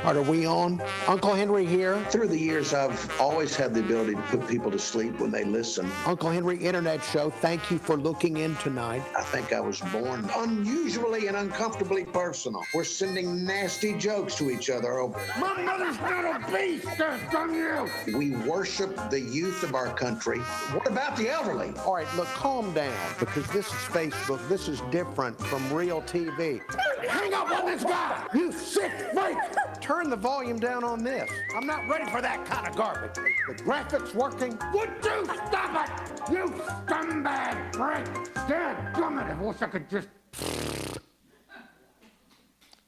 All right, are we on? Uncle Henry here. Through the years, I've always had the ability to put people to sleep when they listen. Uncle Henry Internet Show, thank you for looking in tonight. I think I was born unusually and uncomfortably personal. We're sending nasty jokes to each other over. My mother's not a beast, damn you! We worship the youth of our country. What about the elderly? All right, look, calm down, because this is Facebook. This is different from real TV. Hang up on this guy, you sick freak! Turn the volume down on this. I'm not ready for that kind of garbage. The graphics working. Would you stop it, you scumbag freak? Dadgummit, I wish I could just...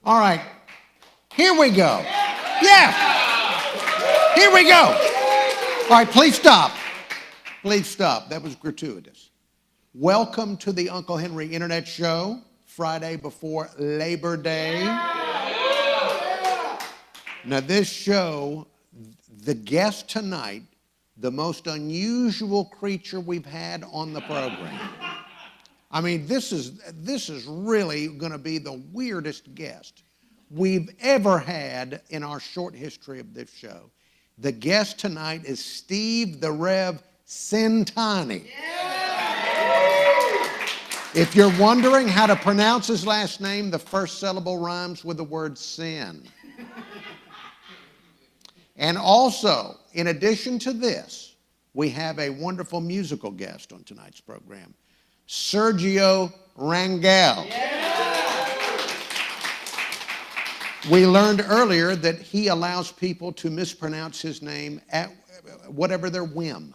All right, here we go. Yeah, here we go. All right, please stop. Please stop. That was gratuitous. Welcome to the Uncle Henry Internet Show, Friday before Labor Day. Now this show, the guest tonight, the most unusual creature we've had on the program. I mean, this is really going to be the weirdest guest we've ever had in our short history of this show. The guest tonight is Steve the Rev Centanni. If you're wondering how to pronounce his last name, the first syllable rhymes with the word sin. And also, in addition to this, we have a wonderful musical guest on tonight's program, Sergio Rangel. We learned earlier that he allows people to mispronounce his name at whatever their whim.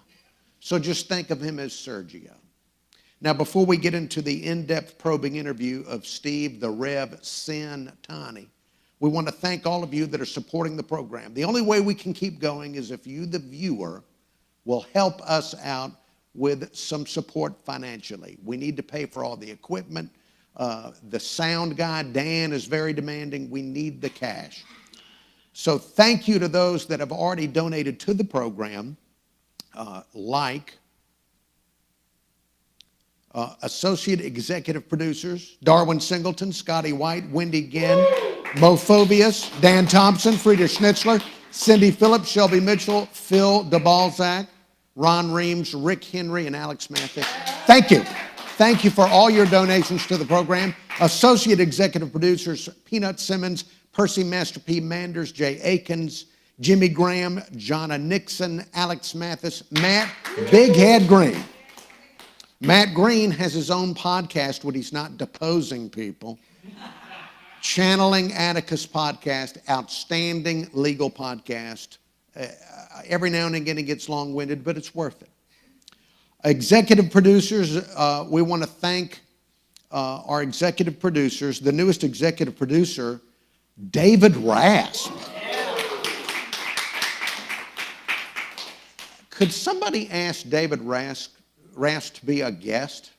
So just think of him as Sergio. Now, before we get into the in-depth probing interview of Steve the Rev Centanni, we want to thank all of you that are supporting the program. The only way we can keep going is if you, the viewer, will help us out with some support financially. We need to pay for all the equipment. The sound guy, Dan, is very demanding. We need the cash. So thank you to those that have already donated to the program, like Associate Executive Producers, Darwin Singleton, Scotty White, Wendy Ginn, Mo Phobius, Dan Thompson, Frieda Schnitzler, Cindy Phillips, Shelby Mitchell, Phil DeBalzac, Ron Reams, Rick Henry, and Alex Mathis. Thank you. Thank you for all your donations to the program. Associate Executive Producers, Peanut Simmons, Percy Master P. Manders, Jay Akins, Jimmy Graham, Jonna Nixon, Alex Mathis, Matt Big Head Green. Matt Green has his own podcast when he's not deposing people. Channeling Atticus podcast, outstanding legal podcast. Every now and again it gets long-winded, but it's worth it. Executive producers, we want to thank our executive producers. The newest executive producer, David Rasp. Could somebody ask David Rasp to be a guest?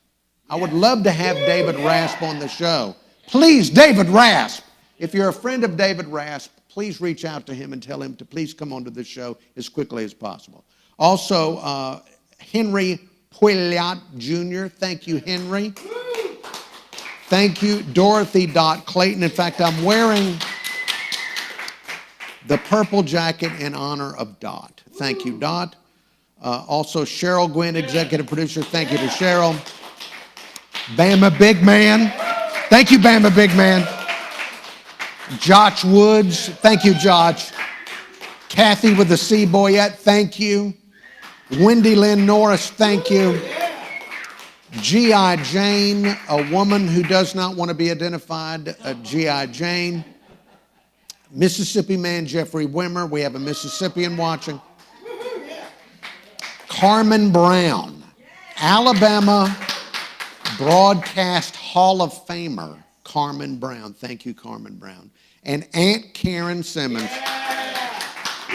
I would love to have David Rasp on the show. Please, David Rasp. If you're a friend of David Rasp, please reach out to him and tell him to please come onto the show as quickly as possible. Also, Henry Pouillat Jr. Thank you, Henry. Thank you, Dorothy Dot Clayton. In fact, I'm wearing the purple jacket in honor of Dot. Thank you, Dot. Also, Cheryl Gwynn, executive producer. Thank you to Cheryl. Bama Big Man. Thank you, Bama Big Man. Josh Woods. Thank you, Josh. Kathy with the C Boyette. Thank you. Wendy Lynn Norris. Thank you. G.I. Jane, a woman who does not want to be identified. G.I. Jane. Mississippi man Jeffrey Wimmer. We have a Mississippian watching. Carmen Brown, Alabama Broadcast Hall of Famer, Carmen Brown. Thank you, Carmen Brown. And Aunt Karen Simmons.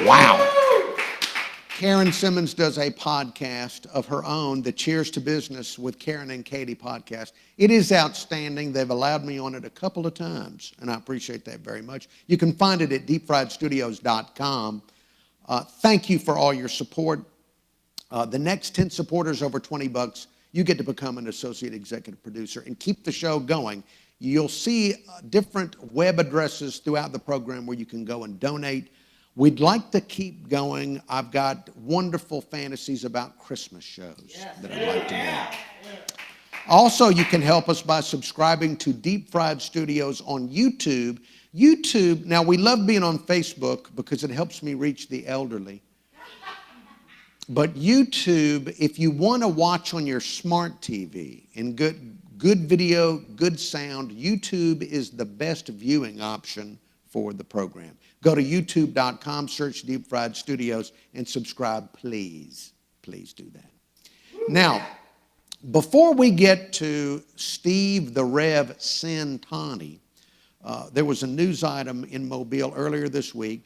Wow. Karen Simmons does a podcast of her own, the Cheers to Business with Karen and Katie podcast. It is outstanding. They've allowed me on it a couple of times, and I appreciate that very much. You can find it at deepfriedstudios.com. Thank you for all your support. The next 10 supporters over $20, you get to become an associate executive producer and keep the show going. You'll see different web addresses throughout the program where you can go and donate. We'd like to keep going. I've got wonderful fantasies about Christmas shows that I'd like to do. Also, you can help us by subscribing to Deep Fried Studios on YouTube. YouTube, now we love being on Facebook because it helps me reach the elderly. But YouTube, if you want to watch on your smart TV and good video, good sound, YouTube is the best viewing option for the program. Go to youtube.com, search Deep Fried Studios, and subscribe, please. Please do that. Now, before we get to Steve the Rev Centanni, there was a news item in Mobile earlier this week.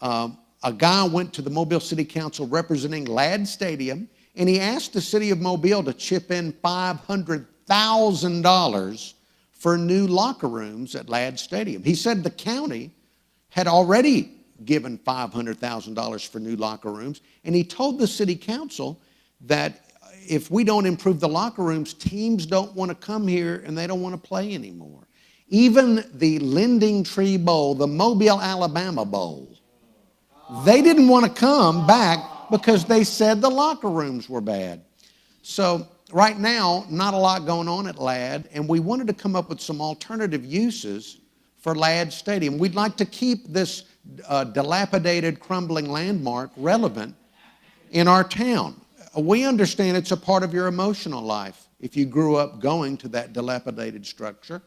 A guy went to the Mobile City Council representing Ladd Stadium, and he asked the city of Mobile to chip in $500,000 for new locker rooms at Ladd Stadium. He said the county had already given $500,000 for new locker rooms, and he told the city council that if we don't improve the locker rooms, teams don't want to come here and they don't want to play anymore. Even the Lending Tree Bowl, the Mobile, Alabama Bowl, they didn't want to come back because they said the locker rooms were bad. So right now, not a lot going on at Ladd, and we wanted to come up with some alternative uses for Ladd Stadium. We'd like to keep this dilapidated, crumbling landmark relevant in our town. We understand it's a part of your emotional life if you grew up going to that dilapidated structure.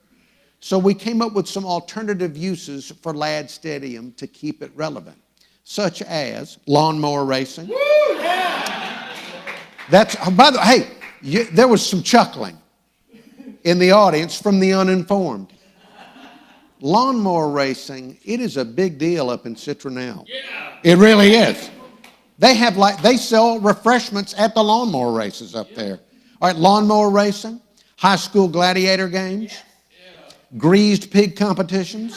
So we came up with some alternative uses for Ladd Stadium to keep it relevant, such as lawnmower racing. That's, by the way, hey, there was some chuckling in the audience from the uninformed. Lawnmower racing, it is a big deal up in Citronelle. It really is. They sell refreshments at the lawnmower races up there. All right, lawnmower racing, high school gladiator games, greased pig competitions,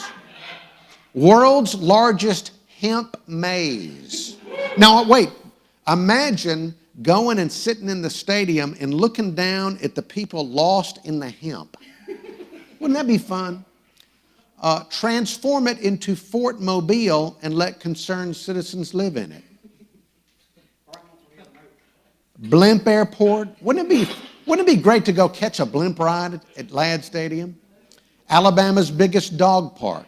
world's largest hemp maze. Now, wait, imagine going and sitting in the stadium and looking down at the people lost in the hemp. Wouldn't that be fun? Transform it into Fort Mobile and let concerned citizens live in it. Blimp Airport. Wouldn't it be great to go catch a blimp ride at Ladd Stadium? Alabama's biggest dog park.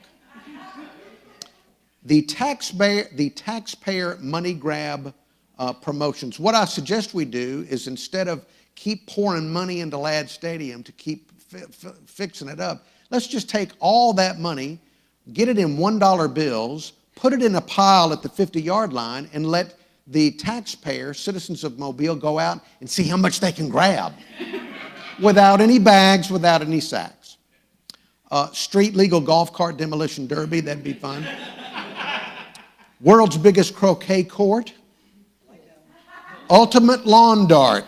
The taxpayer money grab promotions. What I suggest we do is instead of keep pouring money into Ladd Stadium to keep fixing it up, let's just take all that money, get it in $1 bills, put it in a pile at the 50-yard line, and let the taxpayer, citizens of Mobile, go out and see how much they can grab without any bags, without any sacks. Street legal golf cart demolition derby, that'd be fun. World's biggest croquet court. Ultimate lawn dart.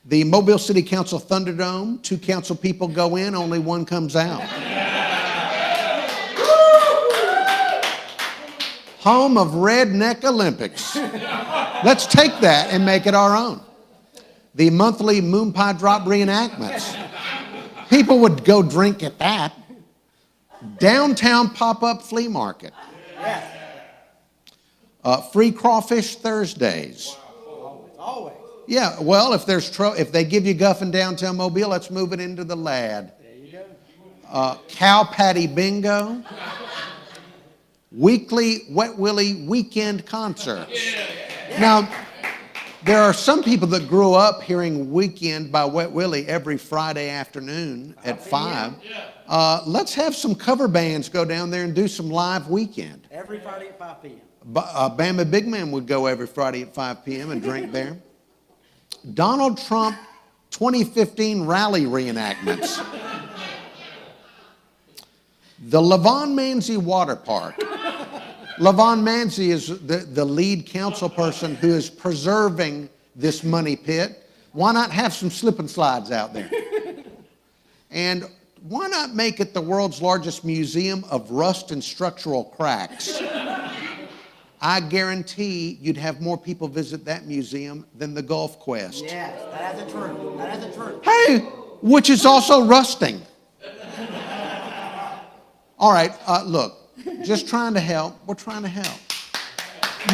The Mobile City Council Thunderdome, 2 council people go in, only 1 comes out. Home of Redneck Olympics. Let's take that and make it our own. The monthly moon pie drop reenactments. People would go drink at that. Downtown pop-up flea market. Free crawfish Thursdays. Always. Yeah, well, if they give you guff in downtown Mobile, let's move it into the Ladd. There you go. Cow patty bingo. Weekly Wet Willie weekend concerts. Now, there are some people that grew up hearing Weekend by Wet Willie every Friday afternoon at 5. Let's have some cover bands go down there and do some live Weekend. Every Friday at 5 p.m. Bama Big Man would go every Friday at 5 p.m. and drink there. Donald Trump 2015 rally reenactments. The Levon Manzi Water Park. Levon Manzi is the lead council person who is preserving this money pit. Why not have some slip and slides out there? And why not make it the world's largest museum of rust and structural cracks? I guarantee you'd have more people visit that museum than the Gulf Quest. Yes, that is the truth. That is the truth. Hey, which is also rusting. All right, look, just trying to help. We're trying to help.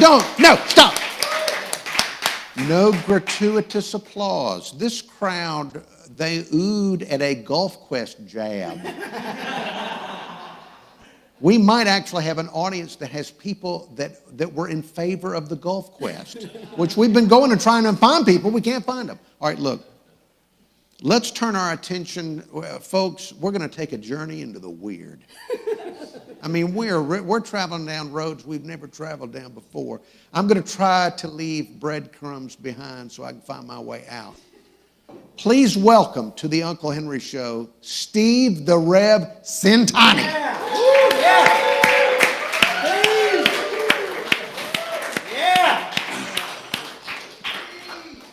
No, stop. No gratuitous applause. This crowd, they oohed at a Gulf Quest jab. We might actually have an audience that has people that were in favor of the Gulf Quest, which we've been going and trying to find people. We can't find them. All right, look. Let's turn our attention, folks, we're going to take a journey into the weird. I mean, we're traveling down roads we've never traveled down before. I'm going to try to leave breadcrumbs behind so I can find my way out. Please welcome to the Uncle Henry Show, Steve the Rev Centanni.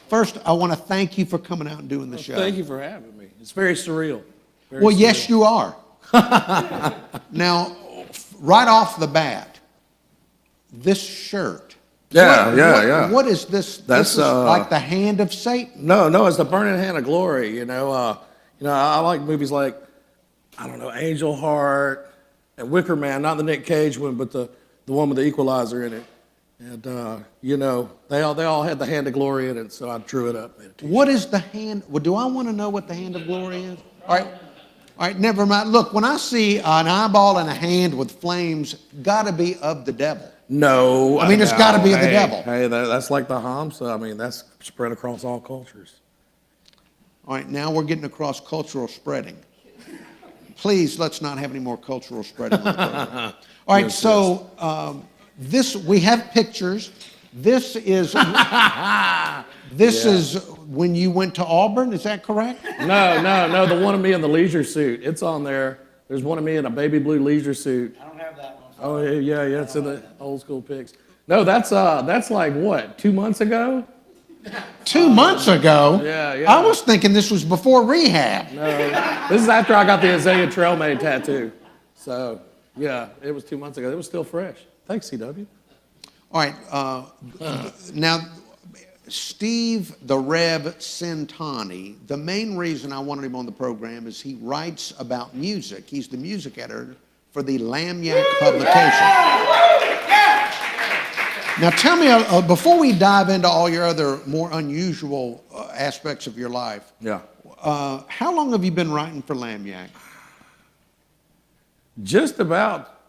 First, I want to thank you for coming out and doing the show. Thank you for having me. It's very surreal. Well, yes, you are. Now, right off the bat, this shirt. What is this? This is like the hand of Satan. No, it's the burning hand of glory. I like movies like, Angel Heart and Wicker Man, not the Nick Cage one, but the one with the Equalizer in it. And, they all had the hand of glory in it, so I drew it up. What is the hand? Well, do I want to know what the hand of glory is? All right, never mind. Look, when I see an eyeball and a hand with flames, got to be of the devil. No. I mean, it's got to be of the devil. Hey, that's like the Hamsa. I mean, that's spread across all cultures. All right, now we're getting across cultural spreading. Please, let's not have any more cultural spreading on the program. All right, so... we have pictures. This is when you went to Auburn. Is that correct? No. The one of me in the leisure suit. It's on there. There's one of me in a baby blue leisure suit. I don't have that one. Oh yeah. It's in the old school pics. No, that's like what? 2 months ago. 2 months ago. Yeah. I was thinking this was before rehab. No, this is after I got the Azalea Trailmade tattoo. So yeah, it was 2 months ago. It was still fresh. Thanks, CW. All right. Now, Steve the Rev Centanni, the main reason I wanted him on the program is he writes about music. He's the music editor for the Lagniappe publication. Now, tell me, before we dive into all your other more unusual aspects of your life, how long have you been writing for Lagniappe? Just about,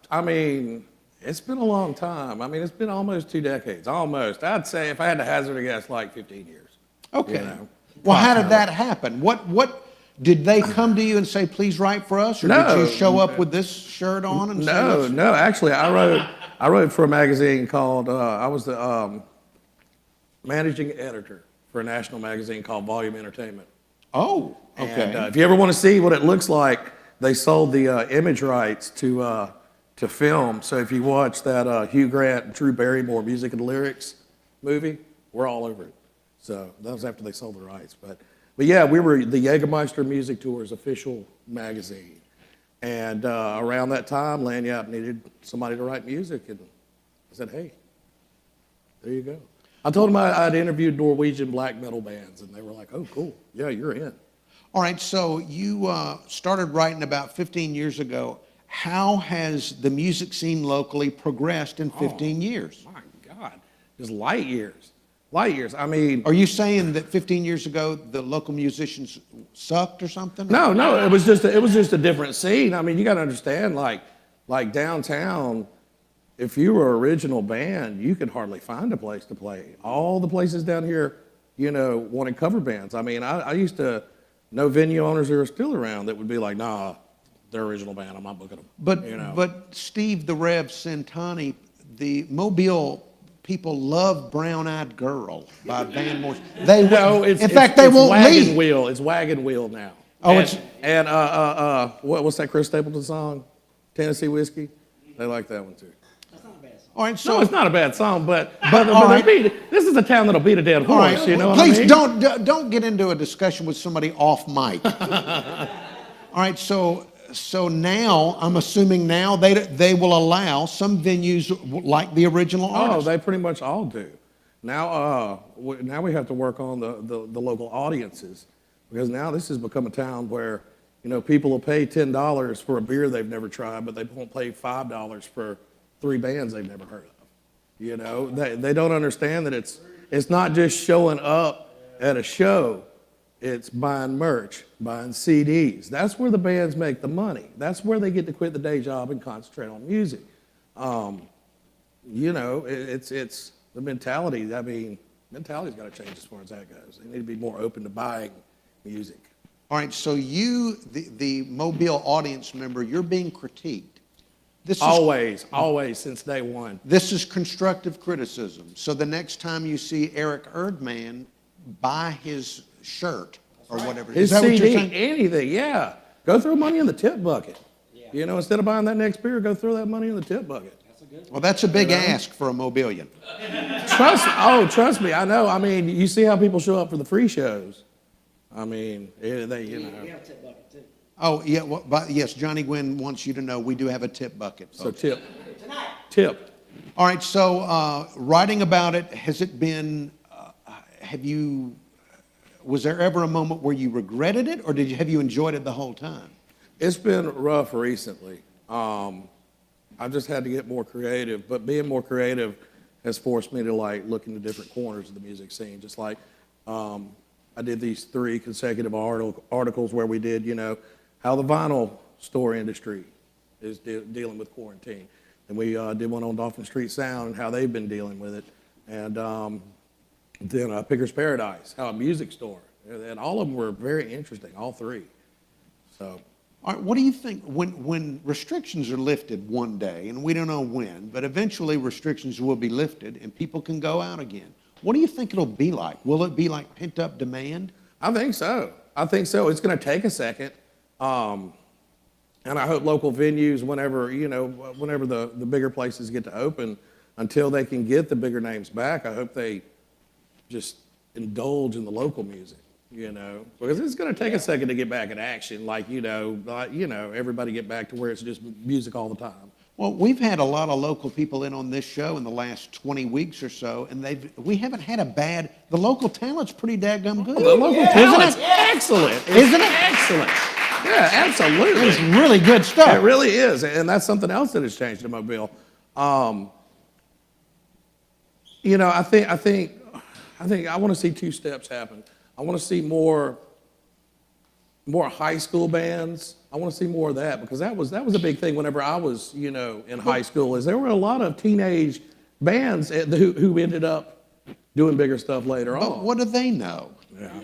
it's been a long time. It's been almost 2 decades. Almost. I'd say, if I had to hazard a guess, like 15 years. Okay. Well, how did that happen? What did they come to you and say, please write for us? Or did you show up with this shirt on? And No. Actually, I wrote for a magazine called, I was the managing editor for a national magazine called Volume Entertainment. Oh, okay. And if you ever want to see what it looks like, they sold the image rights to film. So if you watch that Hugh Grant, Drew Barrymore Music and Lyrics movie, we're all over it. So that was after they sold the rights. But yeah, we were the Jägermeister Music Tour's official magazine. And around that time, Lagniappe needed somebody to write music. And I said, hey, there you go. I told them I'd interviewed Norwegian black metal bands, and they were like, oh, cool. Yeah, you're in. All right, so you started writing about 15 years ago. How has the music scene locally progressed in 15 years? My God, just light years. Light years. Are you saying that 15 years ago the local musicians sucked or something? No. It was just a different scene. You got to understand, like downtown, if you were an original band, you could hardly find a place to play. All the places down here, wanted cover bands. I used to know venue owners that are still around that would be like, nah, they're original band, I'm not booking them. But Steve the Rev Centanni, the Mobile people love Brown Eyed Girl by Van Morrison. They won't leave. Wheel. It's Wagon Wheel now. Oh, what's that Chris Stapleton song? Tennessee Whiskey. They like that one too. That's not a bad song. All right, so no, it's not a bad song, but this is a town that'll beat a dead horse. Right, you know please what I mean? don't get into a discussion with somebody off mic. All right, so now, I'm assuming now they will allow some venues like the original artists. Oh, they pretty much all do. Now we have to work on the local audiences. Because now this has become a town where, people will pay $10 for a beer they've never tried, but they won't pay $5 for 3 bands they've never heard of. They don't understand that it's not just showing up at a show. It's buying merch, buying CDs. That's where the bands make the money. That's where they get to quit the day job and concentrate on music. It's the mentality. I mean, mentality's got to change as far as that goes. They need to be more open to buying music. All right, so you, the Mobile audience member, you're being critiqued. This is, Always, since day one. This is constructive criticism. So the next time you see Eric Erdman, buy his shirt or whatever. His Is that what you're CD, saying? anything, yeah. Go throw money in the tip bucket. Instead of buying that next beer, go throw that money in the tip bucket. Well, that's a big ask for a Mobilian. Trust me, I know. I mean, you see how people show up for the free shows. I mean, We have a tip bucket too. Oh, yeah, well, yes, Johnny Gwynn wants you to know we do have a tip bucket. So Folks. tip. All right, so writing about it, has it been, was there ever a moment where you regretted it, or have you enjoyed it the whole time? It's been rough recently. I've just had to get more creative, but being more creative has forced me to look into different corners of the music scene. Just like I did these 3 consecutive articles where we did, how the vinyl store industry is dealing with quarantine. And we did one on Dolphin Street Sound and how they've been dealing with it. And then Picker's Paradise, how a music store. And all of them were very interesting, all 3. So. All right, what do you think when restrictions are lifted one day, and we don't know when, but eventually restrictions will be lifted and people can go out again? What do you think it'll be like? Will it be like pent-up demand? I think so. It's going to take a second. And I hope local venues, whenever the bigger places get to open, until they can get the bigger names back, I hope they just indulge in the local music, because it's going to take a second to get back in action. Everybody get back to where it's just music all the time. Well, we've had a lot of local people in on this show in the last 20 weeks or so, and we haven't had the local talent's pretty daggum good. The local talent's excellent. Isn't it? Excellent. Yeah, absolutely. It's really good stuff. It really is, and that's something else that has changed in Mobile. I think I want to see 2 steps happen. I want to see more high school bands. I want to see more of that, because that was a big thing whenever I was, in high school, is there were a lot of teenage bands who ended up doing bigger stuff later on. But what do they know? Yeah.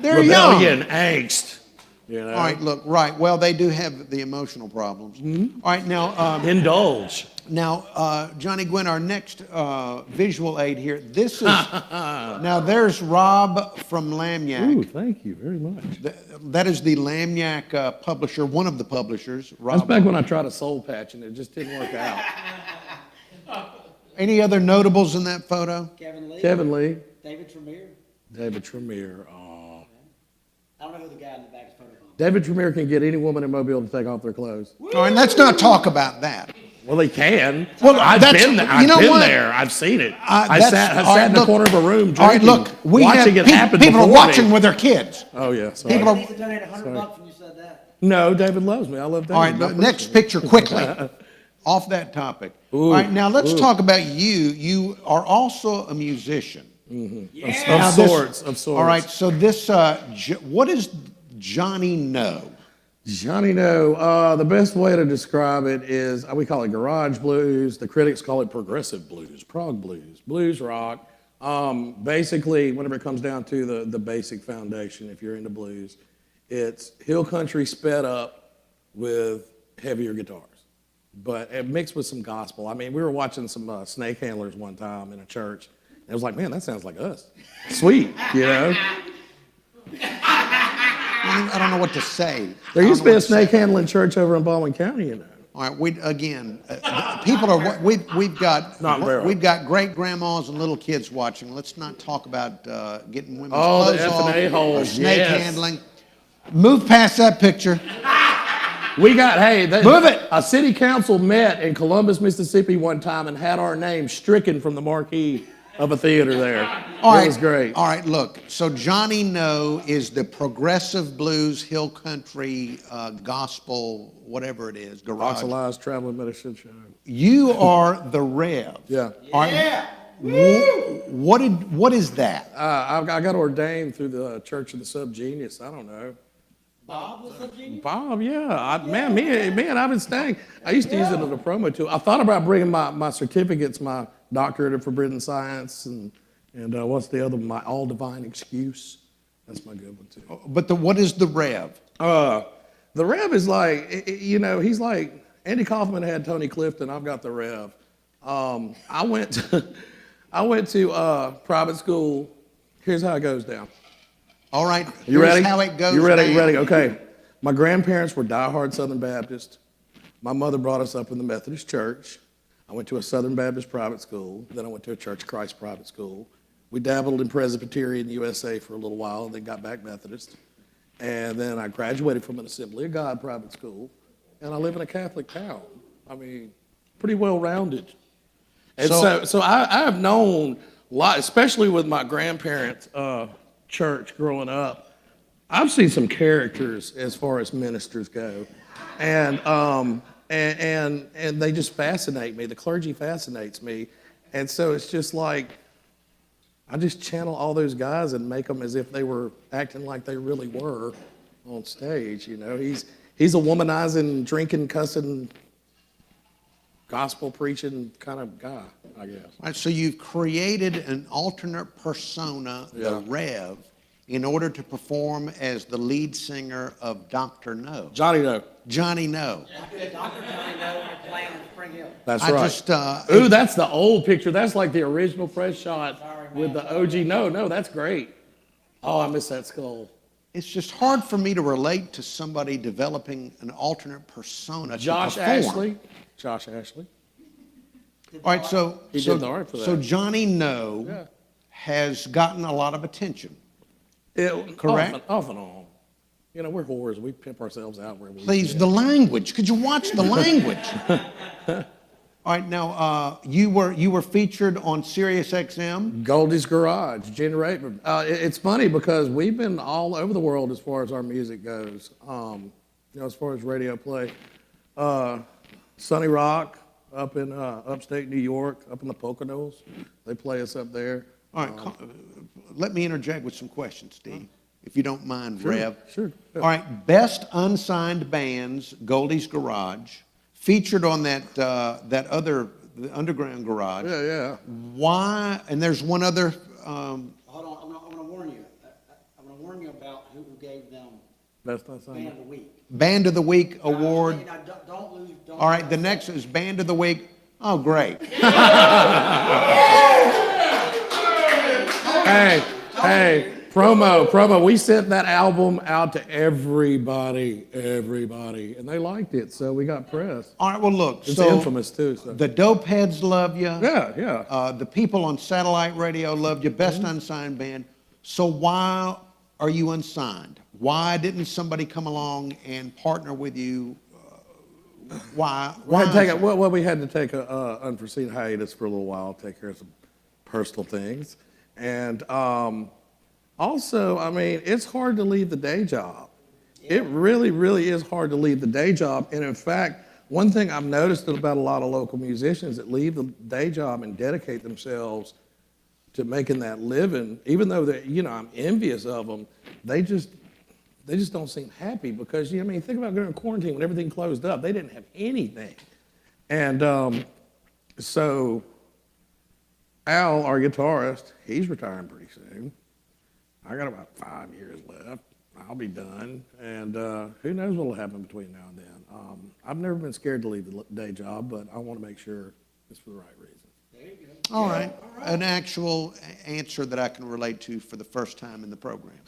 They're young. Rebellion, angst. All right, look, right. Well, they do have the emotional problems. Mm-hmm. All right, now. Indulge. Now, Johnny Gwynn, our next visual aid here. This is, now there's Rob from Lagniappe. Ooh, thank you very much. That is the Lagniappe publisher, one of the publishers. Rob. That's back when I tried a soul patch and it just didn't work out. Any other notables in that photo? Kevin Lee. David Tremere. Oh. I don't know who the guy in the back is photographed. David Tremere can get any woman in Mobile to take off their clothes. All right, let's not talk about that. Well, they can. Well, I've been there. I've been there. I've seen it. I sat in the corner of a room drinking, all right, look, watching it happen people are before watching me. with their kids. Oh, yeah. Sorry. People You need to donate $100 when you said that. No, David loves me. I love David. All right, next picture quickly. Off that topic. All right, now let's talk about you. You are also a musician. Mm-hmm. Yeah. Of sorts. All right, so this, what does Johnny know? Johnny No, the best way to describe it is, we call it garage blues. The critics call it progressive blues, prog blues, blues rock. Basically, whenever it comes down to the basic foundation, if you're into blues, it's hill country sped up with heavier guitars, but it mixed with some gospel. I mean, we were watching some Snake Handlers one time in a church, and it was like, man, that sounds like us. Sweet, I don't know what to say. There used to be a snake handling church over in Baldwin County, All right, people are, we've got great grandmas and little kids watching. Let's not talk about getting women's clothes off. the F&A holes, snake handling. Move past that picture. We got, move it. A city council met in Columbus, Mississippi one time and had our name stricken from the marquee of a theater there. All right. It was great. All right, look. So Johnny No is the progressive blues, hill country, gospel, whatever it is, garage. Oxalized traveling medicine show. You are the Rev. Yeah. All right. What is that? I got ordained through the Church of the Subgenius. I don't know. Bob was a genius? Bob, yeah. Man, I've been staying. I used to use it as a promo tool. I thought about bringing my certificates, my doctorate in forbidden science, and what's the other one? My all divine excuse. That's my good one too. But what is the Rev? The Rev is like, he's like Andy Kaufman had Tony Clifton. I've got the Rev. I went to private school. Here's how it goes down. All right. You ready? Here's how it goes. You ready? down. You ready? Okay. My grandparents were diehard Southern Baptist. My mother brought us up in the Methodist church. I went to a Southern Baptist private school. Then I went to a Church of Christ private school. We dabbled in Presbyterian USA for a little while, and then got back Methodist. And then I graduated from an Assembly of God private school, and I live in a Catholic town. I mean, pretty well-rounded. And so I have known a lot, especially with my grandparents' church growing up. I've seen some characters as far as ministers go, and they just fascinate me. The clergy fascinates me, and so it's just like I just channel all those guys and make them as if they were acting like they really were on stage. He's a womanizing, drinking, cussing, gospel preaching kind of guy, I guess. All right, so you've created an alternate persona, the Rev, in order to perform as the lead singer of Dr. No. Johnny No. Johnny No. Dr. Johnny No playing in Spring Hill. That's I right. just, Ooh, that's the old picture. That's like the original fresh shot Sorry, with the OG. No, that's great. Oh, I miss that skull. It's just hard for me to relate to somebody developing an alternate persona Josh to perform. Ashley. Josh Ashley. All right, so He did the art for that. So Johnny No has gotten a lot of attention. Correct? Off and on. We're whores. We pimp ourselves out where we Please, can. the language. Could you watch the language? All right, now you were featured on Sirius XM. Goldie's Garage, Generator. It's funny because we've been all over the world as far as our music goes. As far as radio play. Sunny Rock up in upstate New York, up in the Poconos. They play us up there. All right, let me interject with some questions, Steve, if you don't mind, Rev. Sure. All right, best unsigned bands, Goldie's Garage, featured on that other the Underground Garage. Yeah. Why? And there's one other. Hold on, I'm going to warn you. I'm going to warn you about who gave them Best unsigned. Band of the Week. Band of the Week award. Don't lose. All right, the next is Band of the Week. Oh, great. Hey, promo. We sent that album out to everybody, and they liked it, so we got press. All right, well, look. It's so infamous, too. So. The Dope Heads love you. Yeah. The people on satellite radio love you. Best unsigned band. So why are you unsigned? Why didn't somebody come along and partner with you? Why? We had to take an unforeseen hiatus for a little while, take care of some personal things. And also, I mean, it's hard to leave the day job. It really, really is hard to leave the day job. And in fact, one thing I've noticed about a lot of local musicians that leave the day job and dedicate themselves to making that living, even though I'm envious of them, they just don't seem happy because, think about during quarantine when everything closed up, they didn't have anything. And so Al, our guitarist, he's retiring pretty soon. I got about 5 years left. I'll be done. And who knows what will happen between now and then. I've never been scared to leave the day job, but I want to make sure it's for the right reason. There you go. All right. An actual answer that I can relate to for the first time in the program.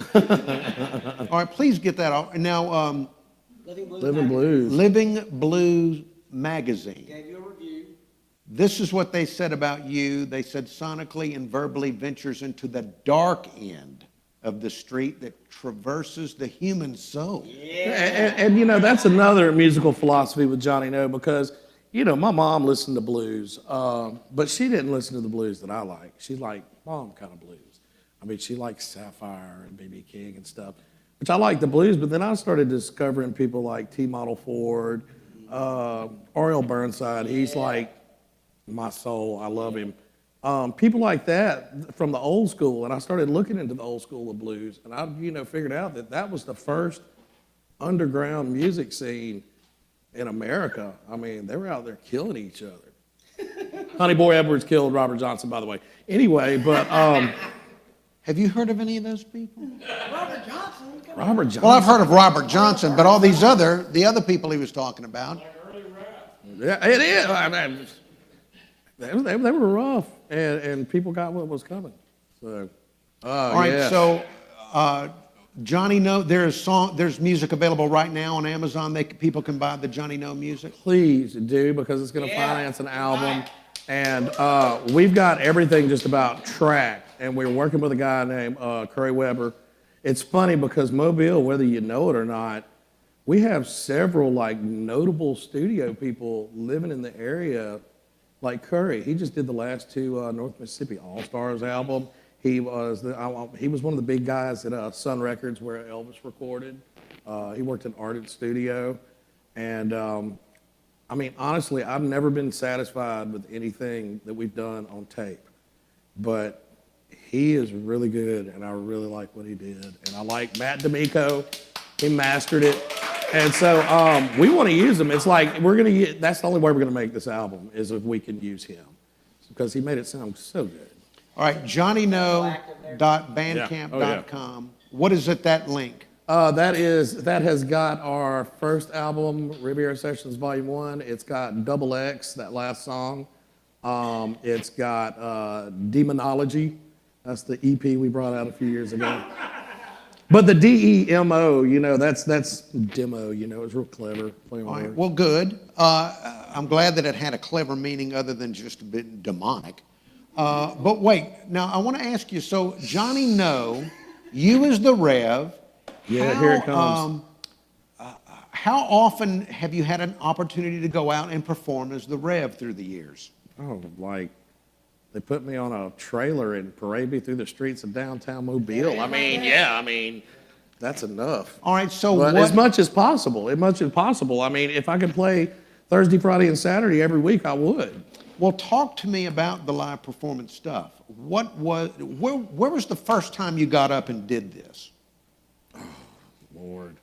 All right, please get that off. Now, Living Blues. Living Blues Magazine. Gave you a review. This is what they said about you. They said sonically and verbally ventures into the dark end of the street that traverses the human soul. And that's another musical philosophy with Johnny No, because you know, my mom listened to blues, but she didn't listen to the blues that I like. She liked mom kind of blues. I mean, she liked Sapphire and B.B. King and stuff, which I like the blues, but then I started discovering people like T. Model Ford, Oriel Burnside. He's like my soul. I love him. People like that from the old school, and I started looking into the old school of blues, and I, you know, figured out that that was the first underground music scene in America. I mean, they were out there killing each other. Honey Boy Edwards killed Robert Johnson, by the way. Anyway, but Have you heard of any of those people? Robert Johnson. Robert Johnson. Well, I've heard of Robert Johnson, but all these the other people he was talking about. Yeah, it is. I mean, they were rough, and people got what was coming. So, All right, yeah. so Johnny No, there's music available right now on Amazon. People can buy the Johnny No music. Please do, because it's going to finance an album. And we've got everything just about tracked. And we're working with a guy named Curry Weber. It's funny because Mobile, whether you know it or not, we have several like notable studio people living in the area, like Curry. He just did the last two North Mississippi All Stars album. He was one of the big guys at Sun Records where Elvis recorded. He worked in Ardent Studio, and I mean, honestly, I've never been satisfied with anything that we've done on tape, but he is really good, and I really like what he did. And I like Matt D'Amico. He mastered it. And so we want to use him. It's like that's the only way we're going to make this album is if we can use him, because he made it sound so good. All right, johnnyno.bandcamp.com. What is it, that link? That has got our first album, Riviera Sessions Volume 1. It's got Double X, that last song. It's got Demonology. That's the EP we brought out a few years ago. But the DEMO, you know, that's demo, you know, it's real clever. All right, well, good. I'm glad that it had a clever meaning other than just a bit demonic. But wait, now I want to ask you, so Johnny No, you as the Rev. Yeah, here it comes. How often have you had an opportunity to go out and perform as the Rev through the years? Oh, like, they put me on a trailer and parade me through the streets of downtown Mobile. I mean, that's enough. All right, so but what? As much as possible. I mean, if I could play Thursday, Friday, and Saturday every week, I would. Well, talk to me about the live performance stuff. Where was the first time you got up and did this? Oh, Lord.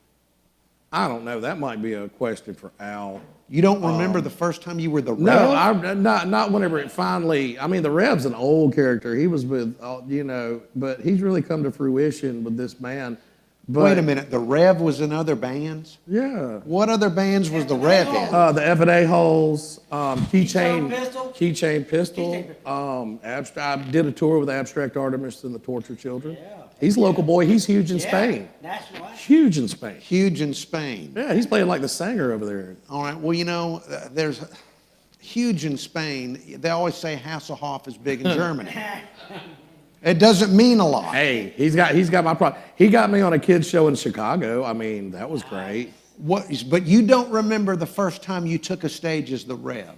I don't know. That might be a question for Al. You don't remember the first time you were the Rev? No, not whenever it finally. I mean, the Rev's an old character. He was with, you know, but he's really come to fruition with this band. But, wait a minute, the Rev was in other bands? Yeah. What other bands was the Rev in? The F&A Holes, Keychain Pistol. I did a tour with Abstract Artemis and the Torture Children. Yeah. He's a local boy. He's huge in Spain. That's right. Huge in Spain. Huge in Spain. Yeah, he's playing like the singer over there. All right, well, you know, there's huge in Spain. They always say Hasselhoff is big in Germany. It doesn't mean a lot. Hey, he's got my problem. He got me on a kids show in Chicago. I mean, that was great. But you don't remember the first time you took a stage as the Rev?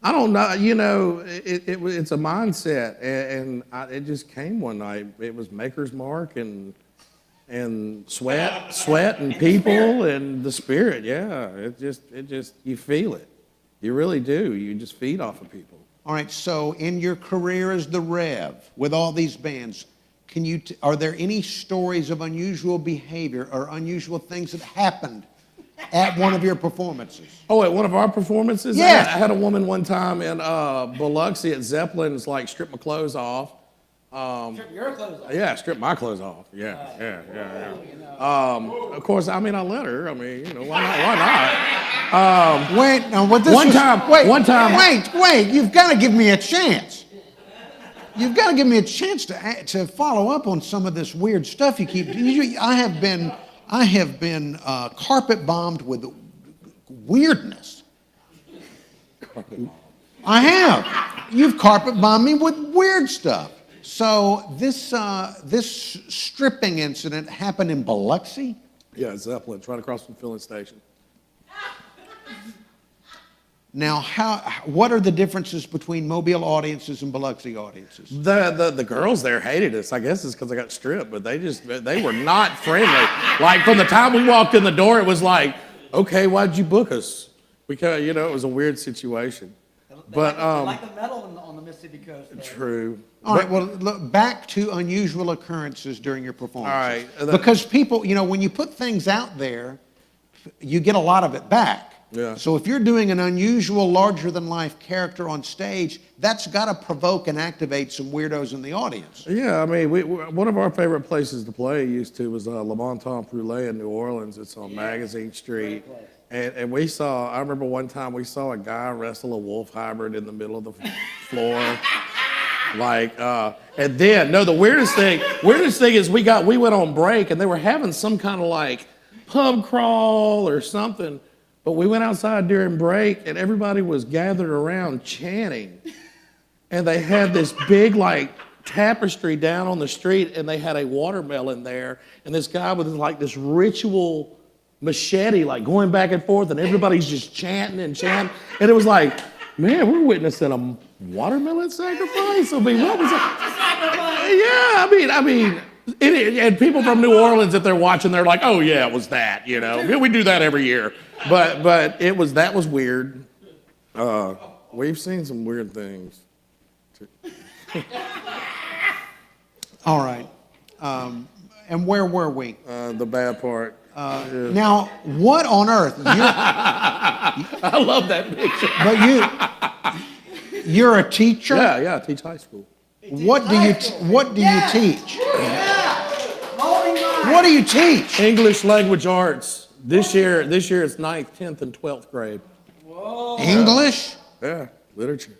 I don't know. You know, it's a mindset, and it just came one night. It was Maker's Mark and sweat and people and the spirit. Yeah, it just you feel it. You really do. You just feed off of people. All right, so in your career as the Rev, with all these bands, are there any stories of unusual behavior or unusual things that happened at one of your performances? Oh, at one of our performances? Yeah. I had a woman one time in Biloxi at Zeppelin's, like, strip my clothes off. Strip your clothes off? Yeah, strip my clothes off. Yeah. Of course, I mean, I let her. I mean, you know, why not? Wait, no, what this One was, time. Wait, you've got to give me a chance. You've got to give me a chance to follow up on some of this weird stuff you keep. I have been carpet bombed with weirdness. I have. You've carpet bombed me with weird stuff. So this stripping incident happened in Biloxi? Yeah, Zeppelin's right across from the filling station. Now, what are the differences between Mobile audiences and Biloxi audiences? The girls there hated us. I guess it's because I got stripped, but they were not friendly. Like from the time we walked in the door, it was like, okay, why'd you book us? Because it was a weird situation. But They like the metal on the Mississippi coast. There. true. All right, well, look, back to unusual occurrences during your performances. All right. Because people, when you put things out there, you get a lot of it back. Yeah. So if you're doing an unusual, larger-than-life character on stage, that's got to provoke and activate some weirdos in the audience. Yeah, I mean, one of our favorite places to play was Le Bon Temps Brûlé in New Orleans. It's on Magazine Street. And I remember one time we saw a guy wrestle a wolf hybrid in the middle of the floor. And then, the weirdest thing is we went on break and they were having some kind of pub crawl or something. But we went outside during break and everybody was gathered around chanting. And they had this big tapestry down on the street and they had a watermelon there. And this guy with this ritual machete going back and forth and everybody's just chanting and chanting. And it was like, man, we're witnessing a watermelon sacrifice? I mean, what was that? Yeah, I mean, and people from New Orleans, if they're watching, they're like, oh yeah, it was that, we do that every year. But that was weird. We've seen some weird things. All right. And where were we? The bad part. Now, what on earth? I love that picture. But you're a teacher? Yeah, I teach high school. What do you teach? What do you teach? English language arts. This year it's 9th, 10th, and 12th grade. Whoa. English? Yeah, literature.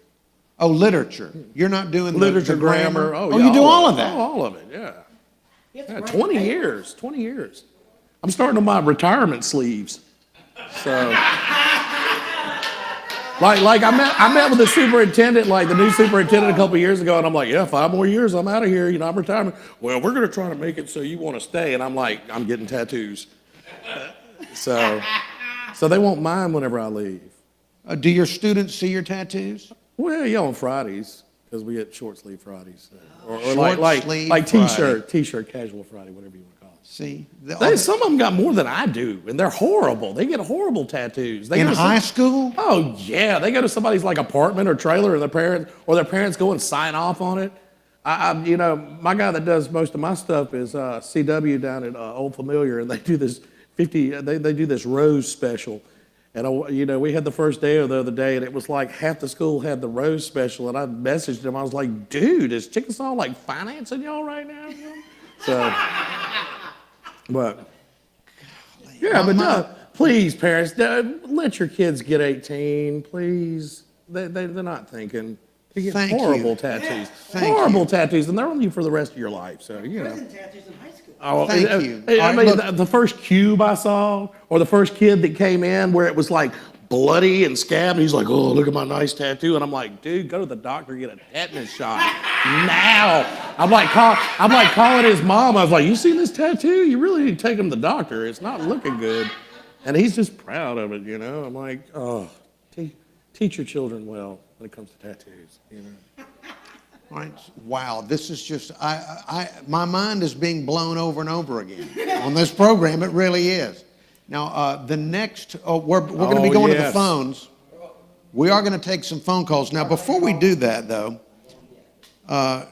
Oh, literature. You're not doing literature, the grammar? Oh, you do all of that? Oh, all of it, yeah. 20 years. I'm starting on my retirement sleeves. So, I met with the superintendent, the new superintendent a couple of years ago, and I'm like, yeah, 5 more years, I'm out of here, I'm retiring. Well, we're going to try to make it so you want to stay, and I'm like, I'm getting tattoos. So they won't mind whenever I leave. Do your students see your tattoos? Well, yeah, on Fridays, because we get short sleeve Fridays. Or Short-sleeve t-shirt, casual Friday, whatever you want to call it. See? Some of them got more than I do, and they're horrible. They get horrible tattoos. In high school? Oh, yeah. They go to somebody's apartment or trailer, and their parents go and sign off on it. My guy that does most of my stuff is CW down at Old Familiar, and they do this they do this Rose special. And, we had the first day the other day, and it was half the school had the Rose special, and I messaged him. I was like, dude, is Chickasaw, financing y'all right now? So, but, yeah, but no, please, parents, let your kids get 18, please. They're not thinking. They get horrible tattoos. Horrible tattoos, and they're on you for the rest of your life, so, Prison tattoos in high school. Oh, Thank you. I mean, the first cube I saw, or the first kid that came in where it was bloody and scabbed, and he's like, oh, look at my nice tattoo. And I'm like, dude, go to the doctor, get a tetanus shot now. I'm calling his mom. I was like, you seen this tattoo? You really need to take him to the doctor. It's not looking good. And he's just proud of it, I'm like, oh, teach your children well when it comes to tattoos, All right. Wow, this is just, my mind is being blown over and over again on this program. It really is. Now, the next, we're going to be going to the phones. We are going to take some phone calls. Now, before we do that, though,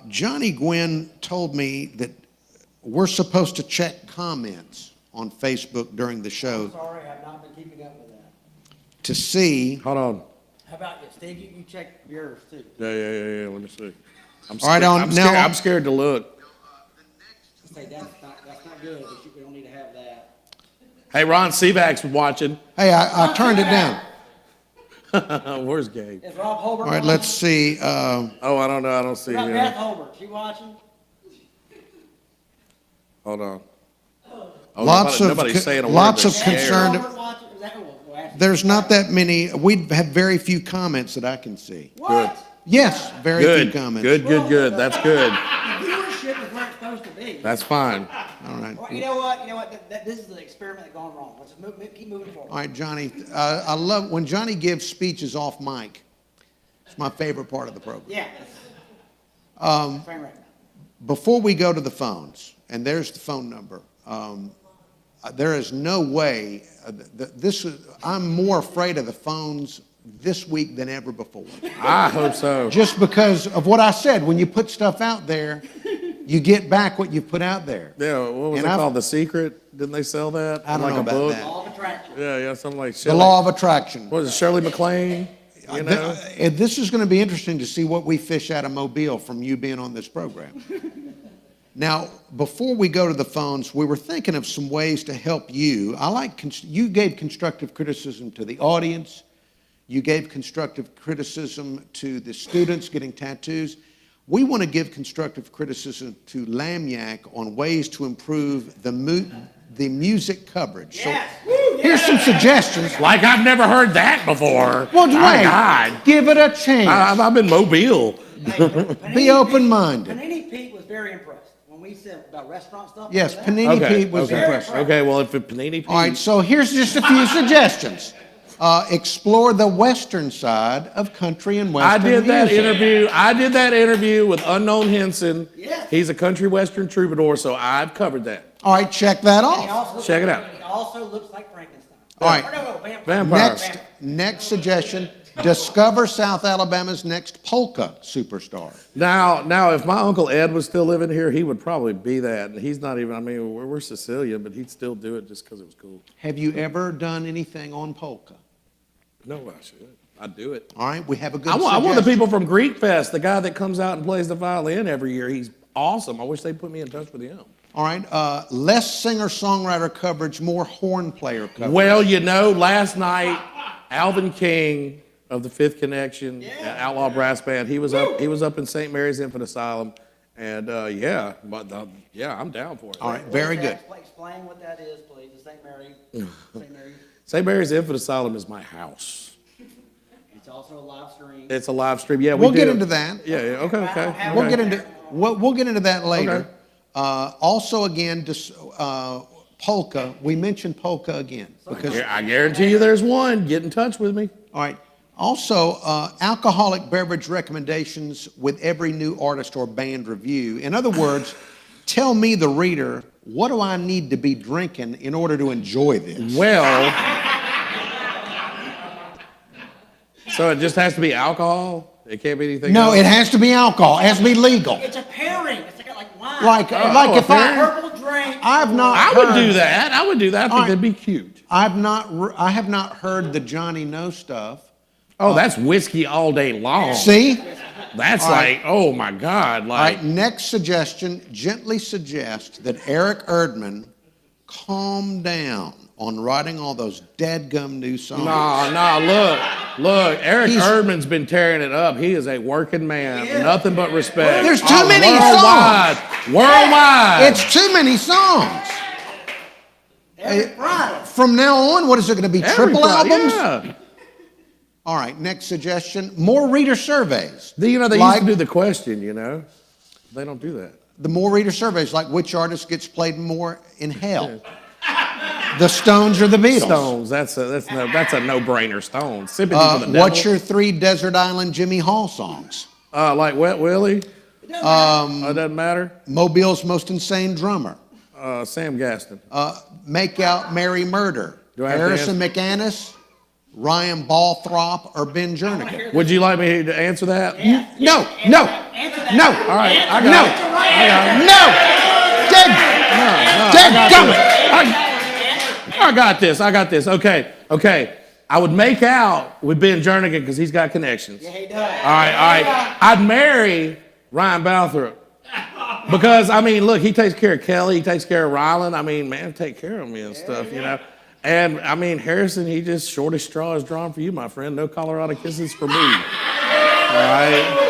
Johnny Gwynn told me that we're supposed to check comments on Facebook during the show. Sorry, I've not been keeping up with that. To see. Hold on. How about you, Steve? You check yours, too. Yeah. Let me see. I'm scared to look. Say that's not good. We don't need to have that. Hey, Ron Sivak's watching. Hey, I turned it down. Where's Gabe? Is Rob Holbert All right, watching? let's see. I don't know. I don't see What him. about Beth Holbert? She watching? Hold on. Nobody's saying a word. lots They're of scared. concerned. Holbert watching? Is that who? There's not that many. We have very few comments that I can see. What? Yes, very few comments. Good. That's good. The viewership is where it's supposed to be. That's fine. All right. Well, you know what, this is an experiment that's gone wrong. Let's just keep moving forward. All right, Johnny. I love when Johnny gives speeches off mic. It's my favorite part of the program. Yeah. Frame rate. Before we go to the phones, and there's the phone number. There is no way. I'm more afraid of the phones this week than ever before. I hope so. Just because of what I said. When you put stuff out there, you get back what you put out there. Yeah, what was it called? The Secret? Didn't they sell that? I don't like know a about book? that. Law of attraction. Yeah, something like The Shirley. law of attraction. What was it, Shirley MacLaine? You know? This is going to be interesting to see what we fish out of Mobile from you being on this program. Now, before we go to the phones, we were thinking of some ways to help you. You gave constructive criticism to the audience. You gave constructive criticism to the students getting tattoos. We want to give constructive criticism to Lagniappe on ways to improve the music coverage. Yes. So here's some suggestions. Like I've never heard that before. Well, My Dwayne, God. give it a chance. I've been Mobile. Be open-minded. Panini Pete was very impressed when we said about restaurant stuff. Yes, remember that? Panini Pete was impressed. Okay, well, if it Panini Pete. All right, so here's just a few suggestions. Explore the western side of country and I western did that music. interview. I did that interview with Unknown Henson. Yes. He's a country western troubadour, so I've covered that. All right, check that He off. also looks Check it like- out. He also looks like Frankenstein. All right. Or no, vampire. Vampire. Next suggestion, discover South Alabama's next polka superstar. Now, if my Uncle Ed was still living here, he would probably be that. And he's not even, I mean, we're Sicilian, but he'd still do it just because it was cool. Have you ever done anything on polka? No, I should. I'd do it. All right, we have a good I want the suggestion. people from Greek Fest, the guy that comes out and plays the violin every year. He's awesome. I wish they'd put me in touch with him. All right, less singer-songwriter coverage, more horn player coverage. Well, last night, Alvin King of the Fifth Connection, Outlaw Brass Band, he was up in St. Mary's Infant Asylum, and I'm down for it. All right, very good. Explain what that is, please. The St. Mary. St. Mary. St. Mary's Infant Asylum is my house. It's also a live stream. It's a live stream. Yeah, We'll do. get into that. Yeah, okay. We'll get into that later. Okay. Also, again, polka. We mentioned polka again because. I guarantee you, there's one. Get in touch with me. All right. Also, alcoholic beverage recommendations with every new artist or band review. In other words, tell me, the reader, what do I need to be drinking in order to enjoy this? Well, so it just has to be alcohol? It can't be anything No, else? it has to be alcohol. It has to be legal. It's a pairing. It's like wine. Like if purple drink. I've not. I would do that. I would do that. I think All right. that'd be cute. I have not heard the Johnny No stuff. Oh, that's whiskey all day long. See? That's All right. like, oh my God. All Like, right, next suggestion, gently suggest that Eric Erdman calm down on writing all those dadgum new songs. look, Eric He's- Erdman's been tearing it up. He is a working man. Nothing but respect. There's too many worldwide. songs. Worldwide. It's too many songs. Every Friday. From now on, what is it going to be, triple Everybody, albums? Yeah. All right, next suggestion, more reader surveys. They used Like- to do the question, They don't do that. The more reader surveys, like which artist gets played more in hell? The Stones or the Beatles? Stones, that's a no-brainer. Stones. Sympathy for the devil. What's your 3 Desert Island Jimmy Hall songs? Like Wet Willie? It doesn't matter. Mobile's most insane drummer. Sam Gaston. Make Out, Marry, Murder. Do I have to Harrison McAnnis, Ryan Balthrop, or Ben Jernigan? Would you like me to answer that? No. Answer that. No. All right, I No. got it. Dead gummit. I got this. Okay. I would make out with Ben Jernigan because he's got connections. Yeah, he does. All right. I'd marry Ryan Balthrop because, look, he takes care of Kelly. He takes care of Ryland. Man, take care of me and stuff, And, Harrison, he just shortest straw is drawn for you, my friend. No Colorado kisses for me. All right?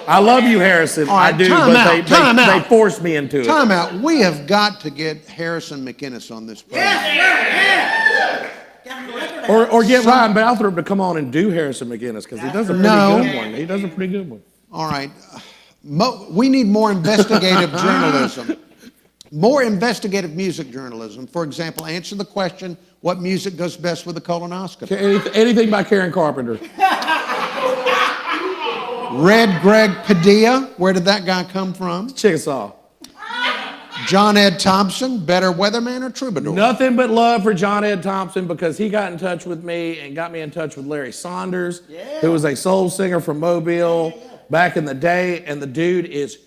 I love you, Harrison. All right, I do, time but out. they forced me into it. Time out. We have got to get Harrison McInnes on this program. Or get Ryan Balthrop to come on and do Harrison McInnes because he does a pretty good one. He does a pretty good one. All right. We need more investigative journalism. More investigative music journalism. For example, answer the question, what music goes best with a colonoscopy? Anything by Karen Carpenter. Red Greg Padilla, where did that guy come from? Chickasaw. John Ed Thompson, better weatherman or troubadour? Nothing but love for John Ed Thompson because he got in touch with me and got me in touch with Larry Saunders, who was a soul singer from Mobile back in the day, and the dude is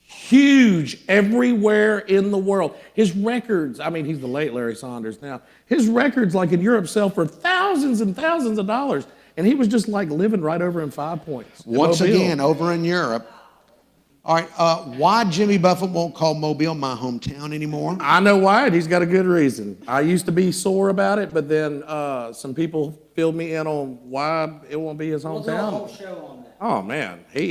huge everywhere in the world. His records, I mean, he's the late Larry Saunders now. His records, like in Europe, sell for thousands and thousands of dollars. And he was just like living right over in 5 Points. Once again, over in Europe. All right, why Jimmy Buffett won't call Mobile my hometown anymore? I know why, and he's got a good reason. I used to be sore about it, but then some people filled me in on why it won't be his We'll do a whole hometown. show on that. Oh man, he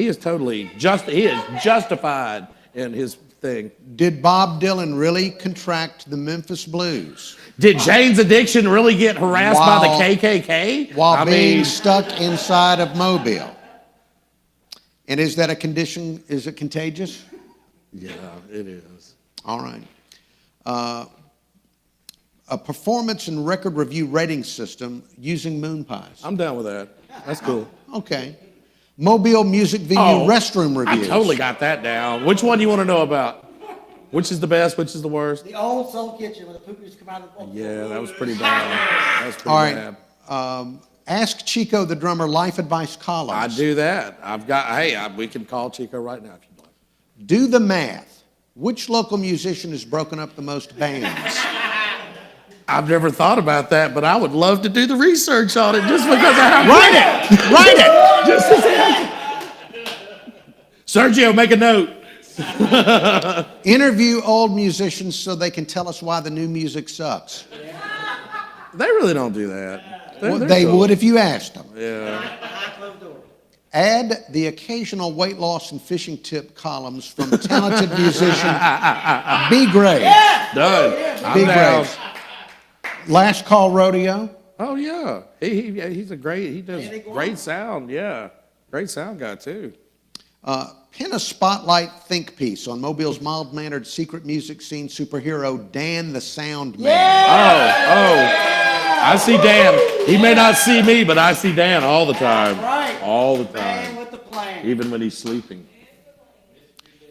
is totally he is justified in his thing. Did Bob Dylan really contract the Memphis Blues? Did Jane's Addiction really get harassed by While- the KKK? While being stuck inside of Mobile. And is that a condition, is it contagious? Yeah, it is. All right. A performance and record review rating system using moon pies. I'm down with that. That's cool. Okay. Mobile music venue restroom reviews. I totally got that down. Which one do you want to know about? Which is the best? Which is the worst? The old Soul Kitchen where the poop used to come out of the Yeah, that was pretty bad. That was pretty All right. bad. Ask Chico the drummer life advice columns. I do that. We can call Chico right now if you'd like. Do the math. Which local musician has broken up the most bands? I've never thought about that, but I would love to do the research on it just because I have. Write it! Write it! Just to say. Sergio, make a note. Interview old musicians so they can tell us why the new music sucks. They really don't do that. Well, they would if you asked them. Yeah. Add the occasional weight loss and fishing tip columns from talented musician B. Graves. Done. I'm B. down. Graves. Last Call Rodeo. Oh yeah, he's a great. He does great sound. Yeah, great sound guy too. Pin a spotlight think piece on Mobile's mild-mannered secret music scene superhero Dan the Sound Man. I see Dan. He may not see me, but I see Dan all the time. Right. All the Man time. with the plan. Even when he's sleeping.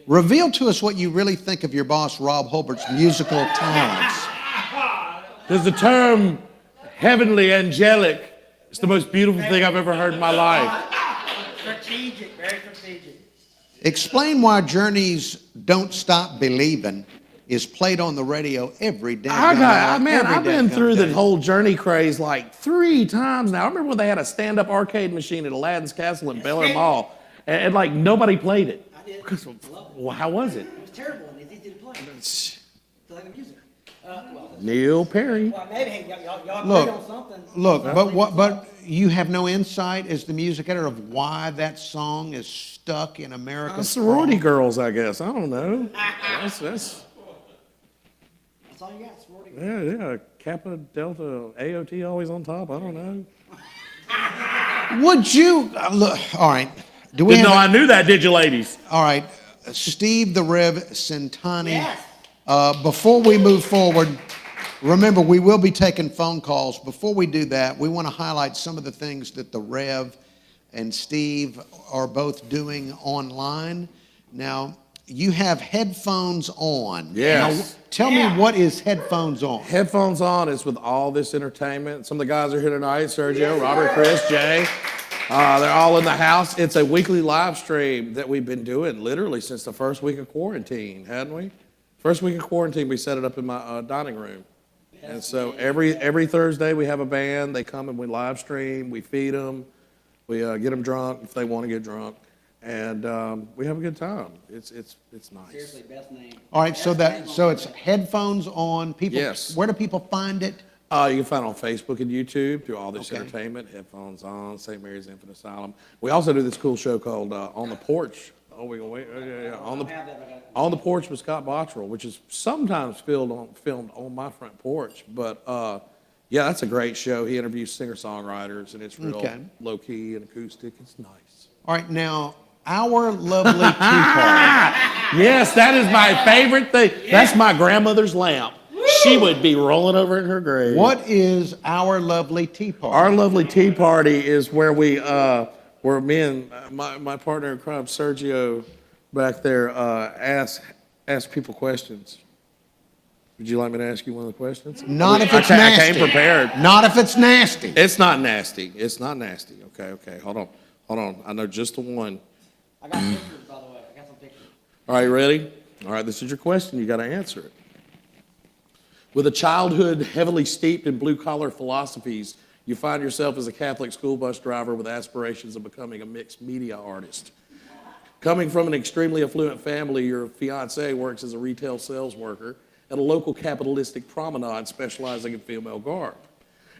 Reveal to us what you really think of your boss Rob Holbert's musical talents. There's the term heavenly angelic. It's the most beautiful thing I've ever heard in my life. Strategic, very strategic. Explain why Journey's Don't Stop Believin' is played on the radio every day. I've been through the whole Journey craze like 3 times now. I remember when they had a stand-up arcade machine at Aladdin's Castle in Bel Air Mall, and like nobody played it. I did. Because, I loved it. well, how was it? It was terrible and it's easy to play. It's like the music. Neil Perry. Well, maybe y'all Look, agree on something. Look, but you have no insight as the music editor of why that song is stuck in America. Sorority girls, I guess. I don't know. That's That's all you got, sorority. yeah. Kappa, Delta, AOT always on top. I don't know. Would you look? All right. Do we Didn't know have? I knew that, did you, ladies? All right, Steve the Rev Centanni. Yes. Before we move forward, remember we will be taking phone calls. Before we do that, we want to highlight some of the things that the Rev and Steve are both doing online. Now, you have headphones on. Yes. Now, tell me what is headphones on. Headphones on is with all this entertainment. Some of the guys are here tonight. Sergio, Robert, Chris, Jay. They're all in the house. It's a weekly live stream that we've been doing literally since the first week of quarantine, hadn't we? First week of quarantine, we set it up in my dining room. And so every Thursday we have a band. They come and we live stream. We feed them. We get them drunk if they want to get drunk. And we have a good time. It's nice. Seriously, best name. All right, so it's headphones on. People, Yes. Where do people find it? You can find it on Facebook and YouTube through All This Okay. Entertainment, Headphones On, St. Mary's Infant Asylum. We also do this cool show called On the Porch. Oh, we gonna wait? Yeah. On the Porch with Scott Bottrell, which is sometimes filmed on my front porch. But yeah, that's a great show. He interviews singer-songwriters, and it's real Okay. low-key and acoustic. It's nice. All right, now, Our Lovely Tea Party. Yes, that is my favorite thing. That's my grandmother's lamp. She would be rolling over in her grave. What is Our Lovely Tea Party? Our Lovely Tea Party is where where me and my partner in crime, Sergio, back there, ask people questions. Would you like me to ask you one of the questions? Not if it's nasty. I came prepared. Not if it's nasty. It's not nasty. It's not nasty. Okay. Hold on. I know just the one. I got pictures, by the way. I got some pictures. All right, you ready? All right, this is your question. You got to answer it. With a childhood heavily steeped in blue-collar philosophies, you find yourself as a Catholic school bus driver with aspirations of becoming a mixed media artist. Coming from an extremely affluent family, your fiancé works as a retail sales worker at a local capitalistic promenade specializing in female garb.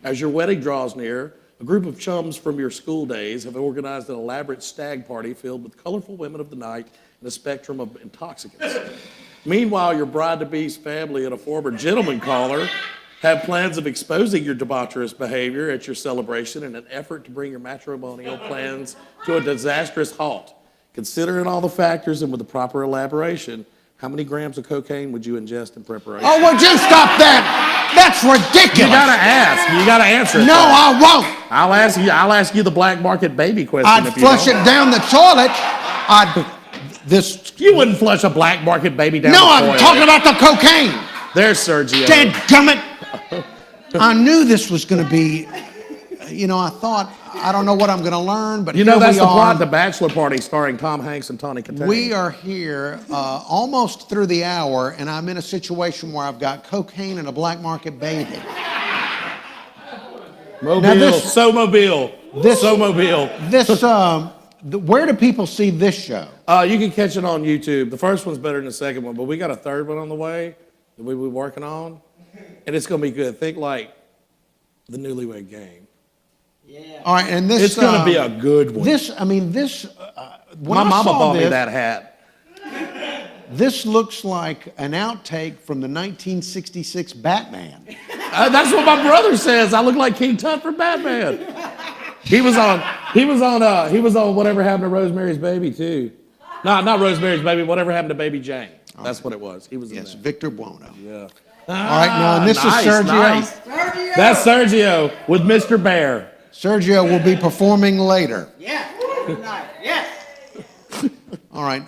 As your wedding draws near, a group of chums from your school days have organized an elaborate stag party filled with colorful women of the night and a spectrum of intoxicants. Meanwhile, your bride-to-be's family and a former gentleman caller have plans of exposing your debaucherous behavior at your celebration in an effort to bring your matrimonial plans to a disastrous halt. Considering all the factors and with the proper elaboration, how many grams of cocaine would you ingest in preparation? Oh, would you stop that? That's ridiculous. You gotta ask. You gotta answer it. No, I won't. I'll ask you the black market baby question. I'd if you flush don't. it down the toilet. You wouldn't flush a black market baby down No, the I'm toilet. talking about the cocaine. There's Sergio. Dadgummit. I knew this was going to be, I thought, I don't know what I'm going to learn, but That's the plot, are. The Bachelor Party, starring Tom Hanks and Tawny Katane. We are here almost through the hour, and I'm in a situation where I've got cocaine and a black market baby. Mobile, Now this- So-mobile. This- So-mobile. Where do people see this show? You can catch it on YouTube. The first one's better than the second one, but we got a third one on the way that we'll be working on, and it's going to be good. Think like the Newlywed Game. Yeah. All right, and this It's going to be a good one. When My I mama saw bought me this, that hat. This looks like an outtake from the 1966 Batman. That's what my brother says. I look like King Tut from Batman. He was on Whatever Happened to Rosemary's Baby too. No, not Rosemary's Baby. Whatever Happened to Baby Jane. That's what it was. He was in Yes, that. Victor Buono. Yeah. All right, now and this Nice, is Sergio. nice. Sergio! That's Sergio with Mr. Bear. Sergio will be performing later. Yeah. Tonight. Yes. All right,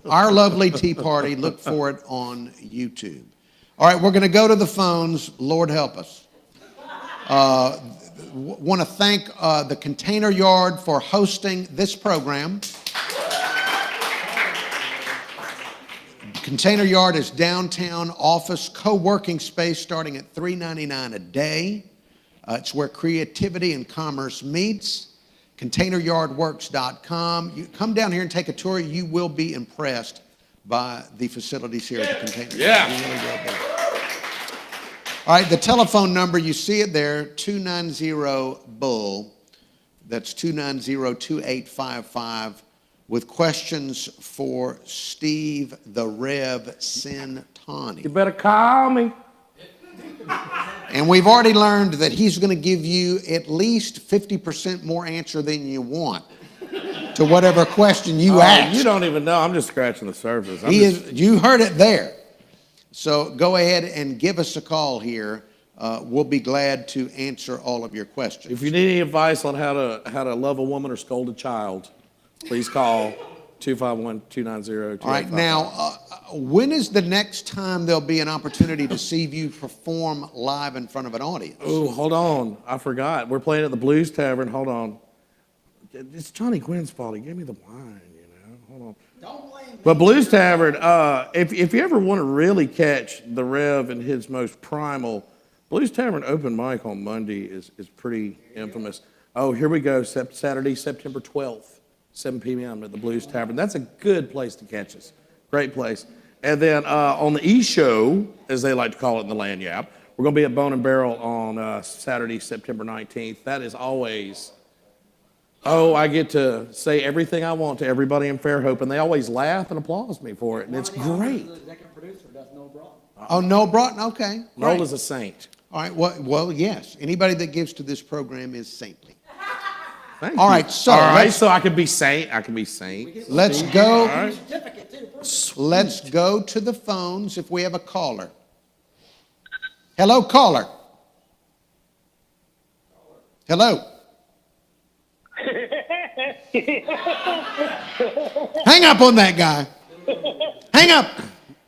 Our Lovely Tea Party. Look for it on YouTube. All right, we're going to go to the phones. Lord help us. Want to thank the Container Yard for hosting this program. Container Yard is downtown office co-working space starting at $3.99 a day. It's where creativity and commerce meets. ContainerYardWorks.com. You come down here and take a tour. You will be impressed by the facilities here at the Container Yard. You really will be. All right, the telephone number, you see it there, 290-BULL. That's 290-2855 with questions for Steve the Rev Centanni. You better call me. And we've already learned that he's going to give you at least 50% more answer than you want to whatever question you ask. You don't even know. I'm just scratching the surface. You heard it there. So go ahead and give us a call here. We'll be glad to answer all of your questions. If you need any advice on how to love a woman or scold a child, please call 251-290-2855. All right, now, when is the next time there'll be an opportunity to see you perform live in front of an audience? Oh, hold on. I forgot. We're playing at the Blues Tavern. Hold on. It's Johnny Quinn's fault. He gave me the wine, Hold on. Don't blame me. But Blues Tavern, if you ever want to really catch the Rev in his most primal, Blues Tavern open mic on Monday is pretty infamous. Oh, here we go. Saturday, September 12th, 7 p.m. at the Blues Tavern. That's a good place to catch us. Great place. And then on the E-Show, as they like to call it in the Lagniappe, we're going to be at Bone and Barrel on Saturday, September 19th. That is always... Oh, I get to say everything I want to everybody in Fairhope, and they always laugh and applaud me for it, and it's great. The executive producer does Noel Broughton. Oh, Noel Broughton? Okay. Noel great. is a saint. All right, well, yes. Anybody that gives to this program is saintly. Thank All you. right, so All right, let's- so I can be saint. I can be saint. Let's go. All right. Let's go to the phones if we have a caller. Hello, caller. Hello. Hang up on that guy. Hang up.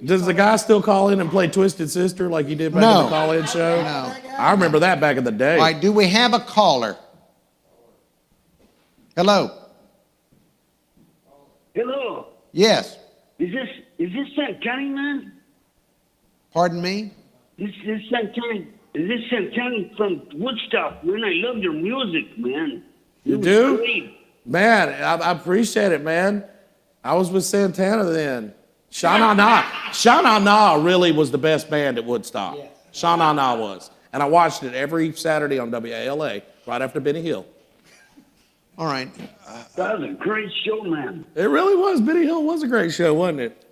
Does the guy still call in and play Twisted Sister like he did back No. in the call-in show? No. I remember that back in the day. All right, do we have a caller? Hello. Hello. Yes. Is this Centanni, man? Pardon me? This Centanni. Is this Centanni from Woodstock? Man, I love your music, man. You It was do? great. Man, I appreciate it, man. I was with Santana then. Sha-Na-Na really was the best band at Woodstock. Sha-Na-Na was. And I watched it every Saturday on WALA, right after Benny Hill. All right. That was a great show, man. It really was. Benny Hill was a great show, wasn't it?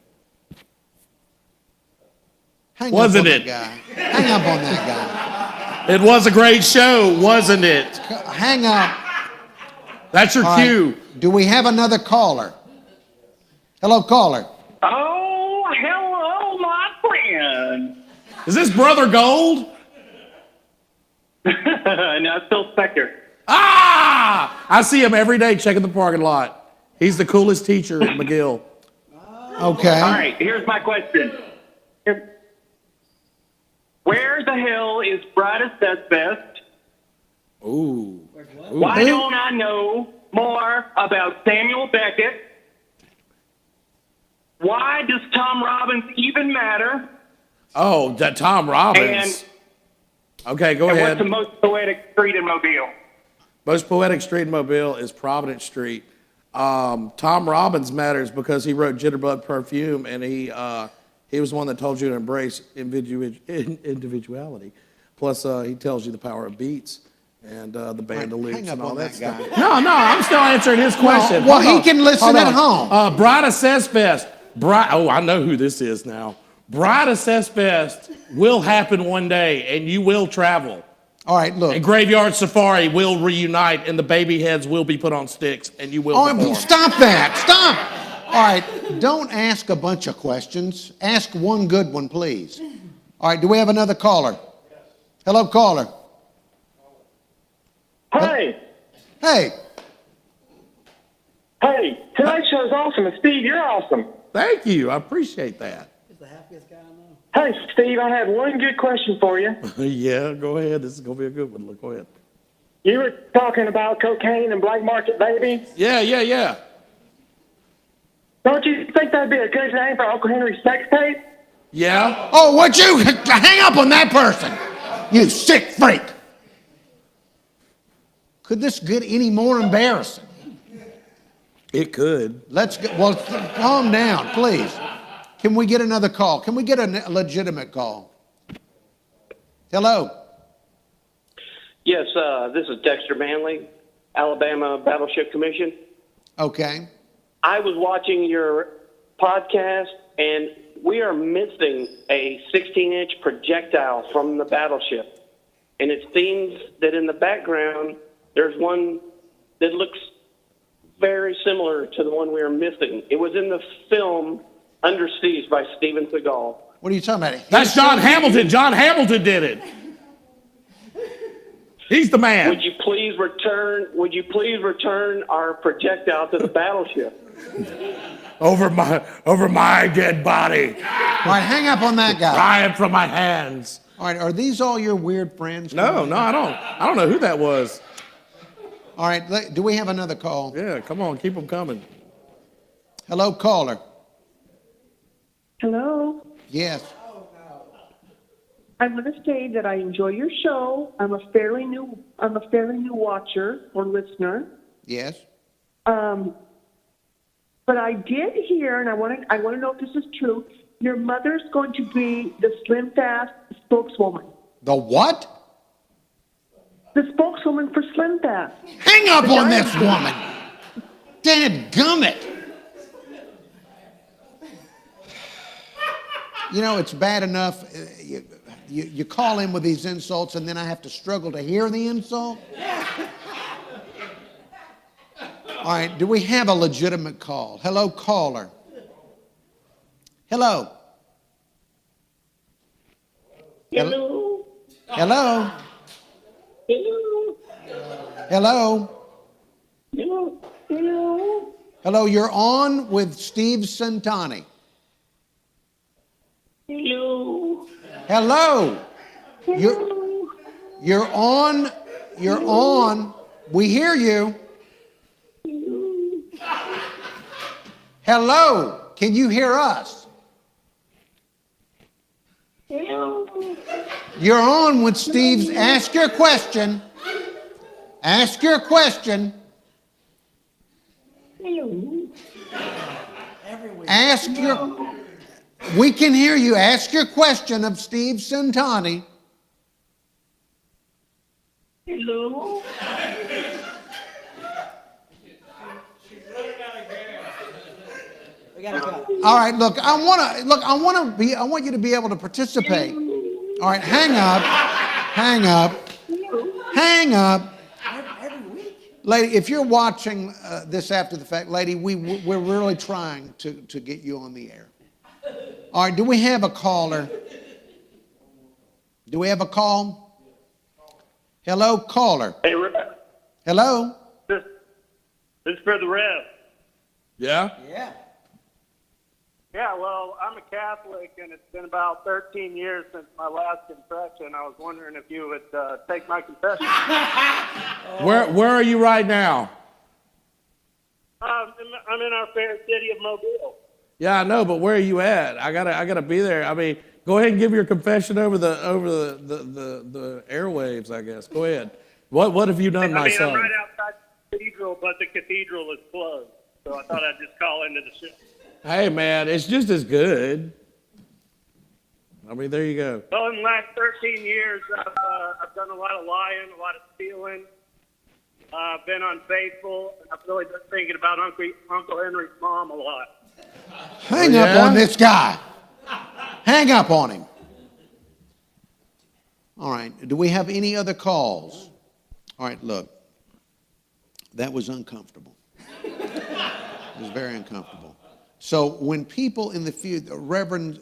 Hang Wasn't up on it? that guy. Hang up on that It was a great show, wasn't it? guy. Hang up. That's your All right. cue. Do we have another caller? Hello, caller. Oh, hello, my friend. Is this Brother Gold? No, it's Phil Spector. Ah! I see him every day checking the parking lot. He's the coolest teacher at McGill. Okay. All right, here's my question. Where the hell is Bride Assess Best? Ooh. Why don't I know more about Samuel Beckett? Why does Tom Robbins even matter? Oh, that Tom Robbins. Okay, go And ahead. what's the most poetic street in Mobile? Most poetic street in Mobile is Providence Street. Tom Robbins matters because he wrote Jitterbug Perfume, and he was the one that told you to embrace individuality. Plus, he tells you the power of beats and the band of Hang lyrics up and all on that that stuff. guy. No, I'm still answering his question. well, Hold he on. can listen Hold at on. home. Bride Assess Fest. Oh, I know who this is now. Bride Assess Fest will happen one day, and you will travel. All right, look. And Graveyard Safari will reunite, and the baby heads will be put on sticks, and you will Oh, perform. stop that. Stop. All right, don't ask a bunch of questions. Ask one good one, please. All right, do we have another caller? Hello, caller. Hey, Hey, tonight's show's awesome, and Steve, you're awesome. Thank you. I appreciate that. He's the happiest guy I know. Hey, Steve, I had one good question for you. Yeah, go ahead. This is going to be a good one. Look, go ahead. You were talking about cocaine and black market babies. Yeah. Don't you think that'd be a good name for Uncle Henry's sex tape? Yeah. oh, would you hang up on that person? You sick freak. Could this get any more embarrassing? It could. Let's go. Well, calm down, please. Can we get another call? Can we get a legitimate call? Hello. Yes, this is Dexter Manley, Alabama Battleship Commission. Okay. I was watching your podcast, and we are missing a 16-inch projectile from the battleship. And it seems that in the background, there's one that looks very similar to the one we are missing. It was in the film Under Siege by Steven Seagal. What are you talking about? That's John Hamilton. John Hamilton did it. He's the man. Would you please return our projectile to the battleship? Over my dead body. All right, hang up on that guy. Flying from my hands. All right, are these all your weird friends? No, I don't know who that was. All right, do we have another call? Yeah, come on, keep them coming. Hello, caller. Hello. Yes. I want to say that I enjoy your show. I'm a fairly new watcher or listener. Yes. But I did hear, and I want to know if this is true. Your mother's going to be the Slim Fast spokeswoman. The what? The spokeswoman for Slim Fast. Hang up on this woman. Dadgummit. You know, it's bad enough you call in with these insults and then I have to struggle to hear the insult. All right, do we have a legitimate call? Hello, caller. Hello. Hello. Hello. Hello. Hello. Hello. Hello. Hello, you're on with Steve Centanni. Hello. Hello. You're on. You're on. We hear you. Hello. Can you hear us? Hello. You're on with Steve's. Ask your question. Ask your question. Hello. Ask your. We can hear you. Ask your question of Steve Centanni. Hello. We gotta go. All right, look, I want you to be able to participate. All right, hang up. Hang up. Hang up. Every week. Lady, if you're watching this after the fact, lady, we're really trying to get you on the air. All right, do we have a caller? Do we have a call? Hello, caller. Hey, Rev. Hello? This is for the Rev. Yeah? Yeah. Yeah, well, I'm a Catholic, and it's been about 13 years since my last confession. I was wondering if you would take my confession. Where are you right now? I'm in our fair city of Mobile. Yeah, I know, but where are you at? I gotta be there. I mean, go ahead and give your confession over the airwaves, I guess. Go ahead. What have you done, my son? I'm right outside the cathedral, but the cathedral is closed. So I thought I'd just call into the show. Hey, man, it's just as good. I mean, there you go. Well, in the last 13 years, I've done a lot of lying, a lot of stealing. I've been unfaithful, and I've really been thinking about Uncle Henry's mom a lot. Hang up on this guy. Hang up on him. All right, do we have any other calls? All right, look, that was uncomfortable. It was very uncomfortable. So when people in the future, Reverend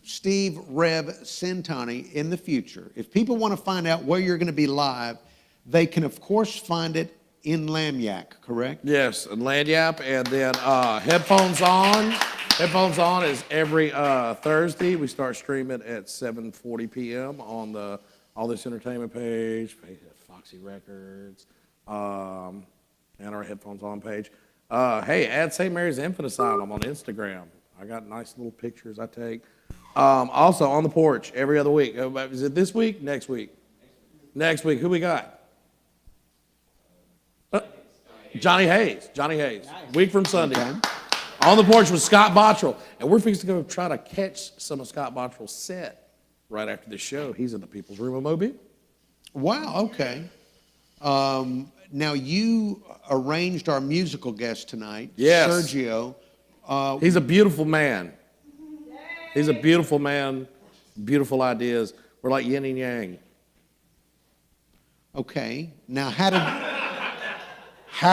Steve Rev Centanni in the future, if people want to find out where you're going to be live, they can, of course, find it in Lagniappe, correct? Yes, and Lagniappe, and then headphones on. Headphones on is every Thursday. We start streaming at 7:40 p.m. on the All This Entertainment page, Foxy Records, and our headphones on page. Hey, add St. Mary's Infant Asylum on Instagram. I got nice little pictures I take. Also, on the porch every other week. Is it this week? Next week? Next week. Who we got? Johnny Hayes. Johnny Hayes. Week from Sunday. Okay. On the porch with Scott Bottrell. And we're fixing to go try to catch some of Scott Bottrell's set right after the show. He's in the People's Room of Mobile. Wow, okay. Now, you arranged our musical guest tonight, yes. Sergio. He's a beautiful man. He's a beautiful man, beautiful ideas. We're like yin and yang. Okay. Now, how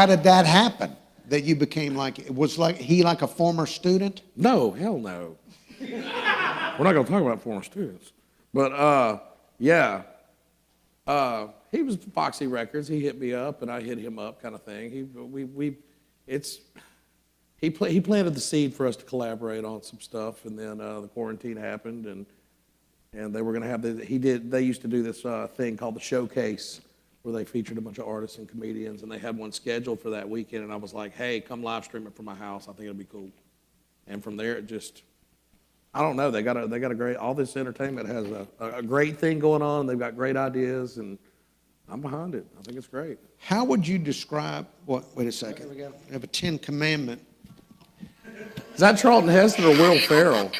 did that happen? That you became he like a former student? No, hell no. We're not going to talk about former students. But, yeah. He was Foxy Records. He hit me up, and I hit him up, kind of thing. He planted the seed for us to collaborate on some stuff, and then the quarantine happened, and they were going to have they used to do this thing called the Showcase, where they featured a bunch of artists and comedians, and they had one scheduled for that weekend, and I was like, hey, come live stream it from my house. I think it'll be cool. And from there, it just, I don't know. They got a great. All This Entertainment has a great thing going on. They've got great ideas, and I'm behind it. I think it's great. How would you describe? Wait a second. We have a 10 Commandment. Is that Charlton Heston or Will Ferrell?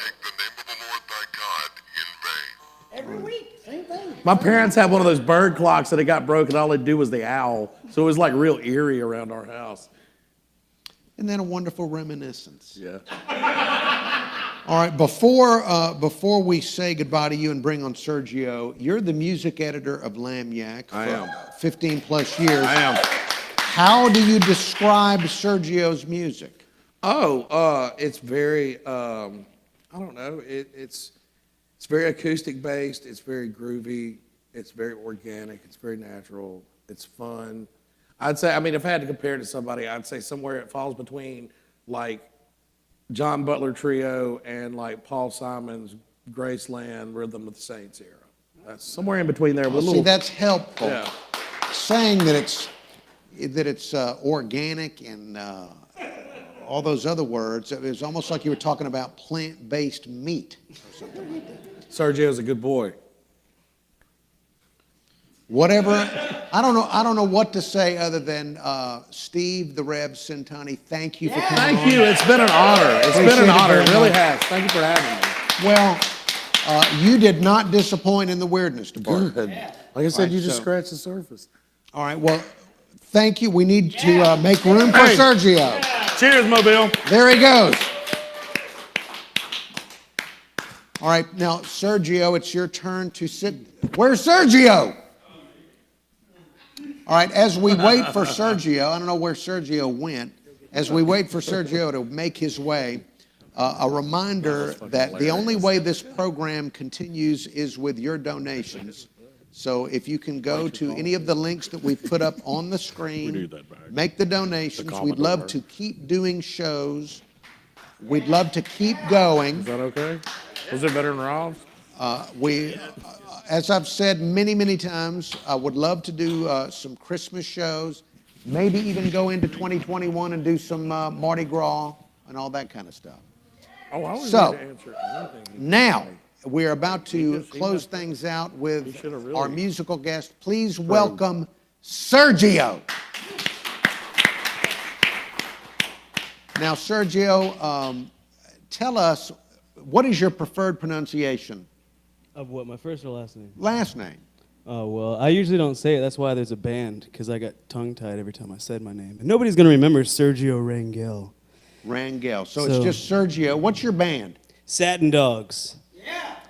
Every week, same thing. My parents had one of those bird clocks that it got broken. All they'd do was the owl, so it was like real eerie around our house. And then a wonderful reminiscence. Yeah. All right, before we say goodbye to you and bring on Sergio, you're the music editor of Lagniappe. I am. 15 plus years. I am. How do you describe Sergio's music? It's very, I don't know, it's very acoustic based, it's very groovy, it's very organic, it's very natural, it's fun. I'd say, I mean, if I had to compare it to somebody, I'd say somewhere it falls between like John Butler Trio and like Paul Simon's Graceland Rhythm of the Saints era. That's somewhere in between there. With a See, little, that's helpful. yeah. Saying that it's organic and all those other words, it was almost like you were talking about plant-based meat or something like that. Sergio's a good boy. Whatever, I don't know what to say other than Steve the Rev Centanni, thank you for coming on. Thank you. It's been an honor. It's Appreciate been an it honor. very It really much. has. Thank you for having me. Well, you did not disappoint in the weirdness department. Good. Like I said, Right, you just so- scratched the surface. All right, well, thank you. We need to make room for Hey. Sergio. Cheers, Mobile. There he goes. All right, now, Sergio, it's your turn to sit. Where's Sergio? All right, as we wait for Sergio, I don't know where Sergio went. As we wait for Sergio to make his way, a reminder that the only way this program continues is with your donations. So if you can go to any of the links that we've put up on the screen, make the donations. We'd love to keep doing shows. We'd love to keep going. Is that okay? Was it better than Rob's? As I've said many, many times, I would love to do some Christmas shows, maybe even go into 2021 and do some Mardi Gras and all that kind of stuff. Oh, I was So, going to answer anything. Now, we're about to close things out with our musical guest. Please welcome Sergio. Now, Sergio, tell us, what is your preferred pronunciation? Of what, my first or last name? Last name. Oh, well, I usually don't say it. That's why there's a band, because I got tongue-tied every time I said my name. And nobody's going to remember Sergio Rangel. Rangel. So it's just Sergio. What's your band? Satin Dogs.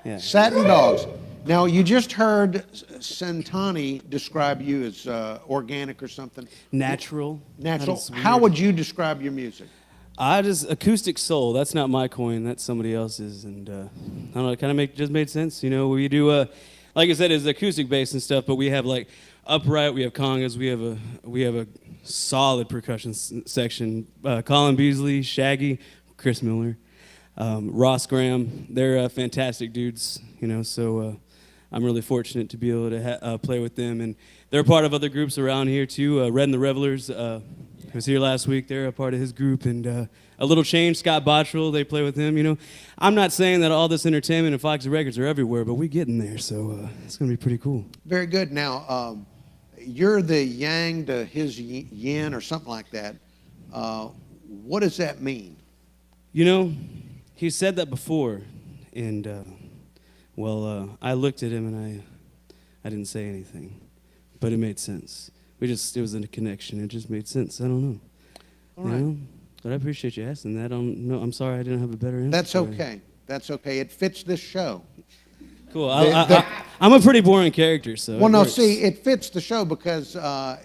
Yeah. Satin Dogs. Now, you just heard Centanni describe you as organic or something. Natural. Natural. How would you describe your music? I just, acoustic soul. That's not my coin. That's somebody else's. And I don't know, it kind of just made sense. You know, we do, like I said, it's acoustic bass and stuff, but we have like upright, we have congas, we have a solid percussion section. Colin Beasley, Shaggy, Chris Miller, Ross Graham. They're fantastic dudes, you know, so I'm really fortunate to be able to play with them. And they're part of other groups around here too. Red and the Revelers was here last week. They're a part of his group. And A Little Change, Scott Bottrell, they play with him. You know, I'm not saying that all this entertainment and Fox Records are everywhere, but we're getting there, so it's going to be pretty cool. Very good. Now, you're the yang to his yin or something like that. What does that mean? You know, he said that before, and, I looked at him and I didn't say anything, but it made sense. It was a connection. It just made sense. I don't know. All right. You know? But I appreciate you asking that. I'm sorry I didn't have a better answer. That's for you. okay. That's okay. It fits this show. Cool. I'm a pretty boring character, so. Well, it no, works. see, it fits the show because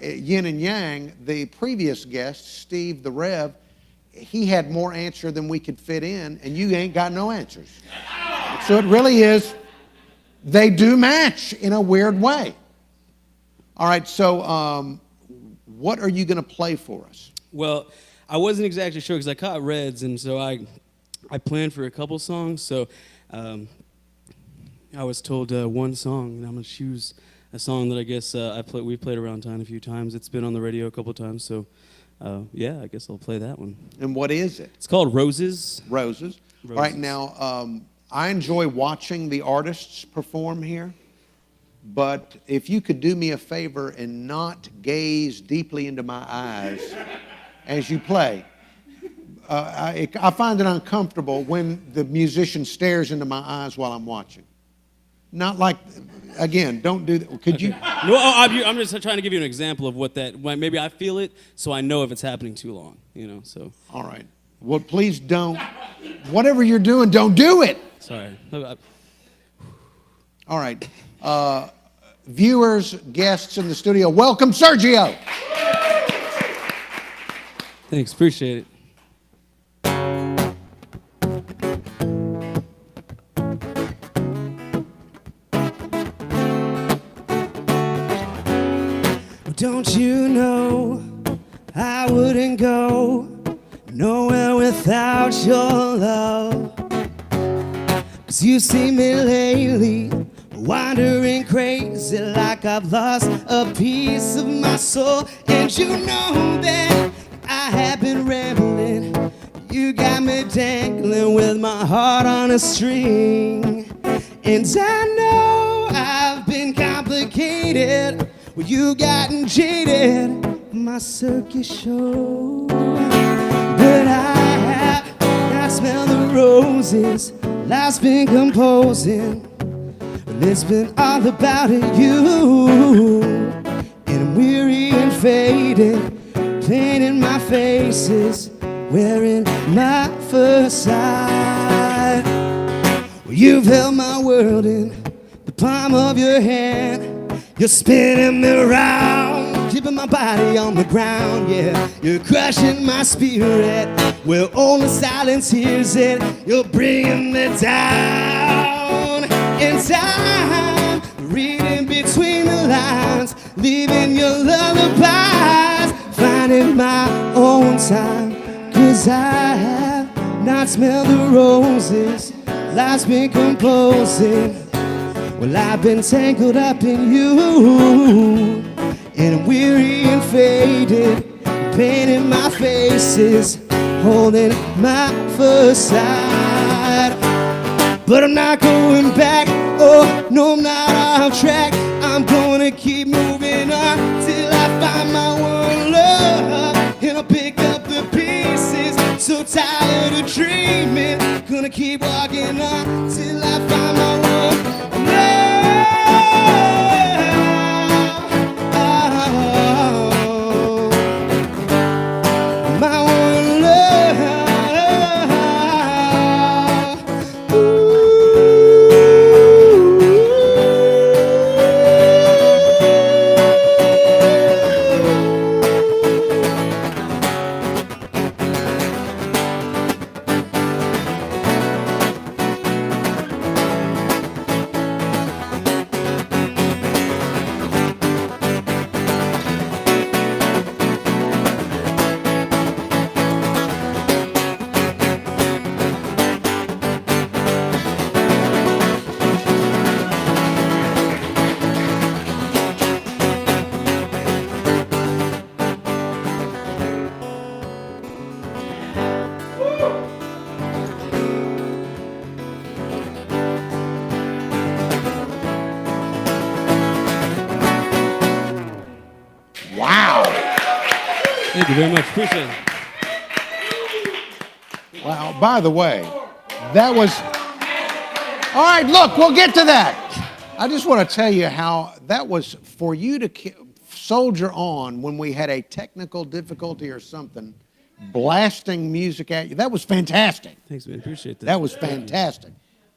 Yin and Yang, the previous guest, Steve the Rev, he had more answer than we could fit in, and you ain't got no answers. So it really is, they do match in a weird way. All right, so what are you going to play for us? Well, I wasn't exactly sure because I caught Reds, and so I planned for a couple songs. So I was told one song, and I'm going to choose a song that I guess we played around town a few times. It's been on the radio a couple times, so yeah, I guess I'll play that one. And what is it? It's called Roses. Roses. All right, now, I enjoy watching the artists perform here, but if you could do me a favor and not gaze deeply into my eyes as you play. I find it uncomfortable when the musician stares into my eyes while I'm watching. Not like, again, don't do that. Could you? No, I'm just trying to give you an example of what that, maybe I feel it, so I know if it's happening too long, you know, so. All right. Well, please don't. Whatever you're doing, don't do it. Sorry. All right. Viewers, guests in the studio, welcome Sergio. Thanks, appreciate it. Don't you know I wouldn't go nowhere without your love? 'Cause you see me lately wandering crazy like I've lost a piece of my soul. And you know that I have been rambling. You got me dangling with my heart on a string. And I know I've been complicated. Well, you gotten jaded, my circus show. But I have not smelled the roses life's been composing. Well, it's been all about you. And I'm weary and faded, painting my faces, wearing my first sight. Well, you've held my world in the palm of your hand. You're spinning me around, keeping my body on the ground, yeah. You're crushing my spirit, where only silence hears it. You're bringing me down. In time, reading between the lines, leaving your lullabies, finding my own time. 'Cause I have not smelled the roses life's been composing. Well, I've been tangled up in you, and I'm weary and faded, painting my faces, holding my first sight. But I'm not going back, oh, no, I'm not off track. I'm gonna keep moving on till I find my one love, and I'll pick up the pieces. So tired of dreaming, gonna keep walking on till I find my one love. My one love. Thank you very much. Appreciate it. Wow, by the way, that was... All right, look, we'll get to that. I just want to tell you how that was for you to soldier on when we had a technical difficulty or something, blasting music at you. That was fantastic. Thanks, man. Appreciate that. That was fantastic.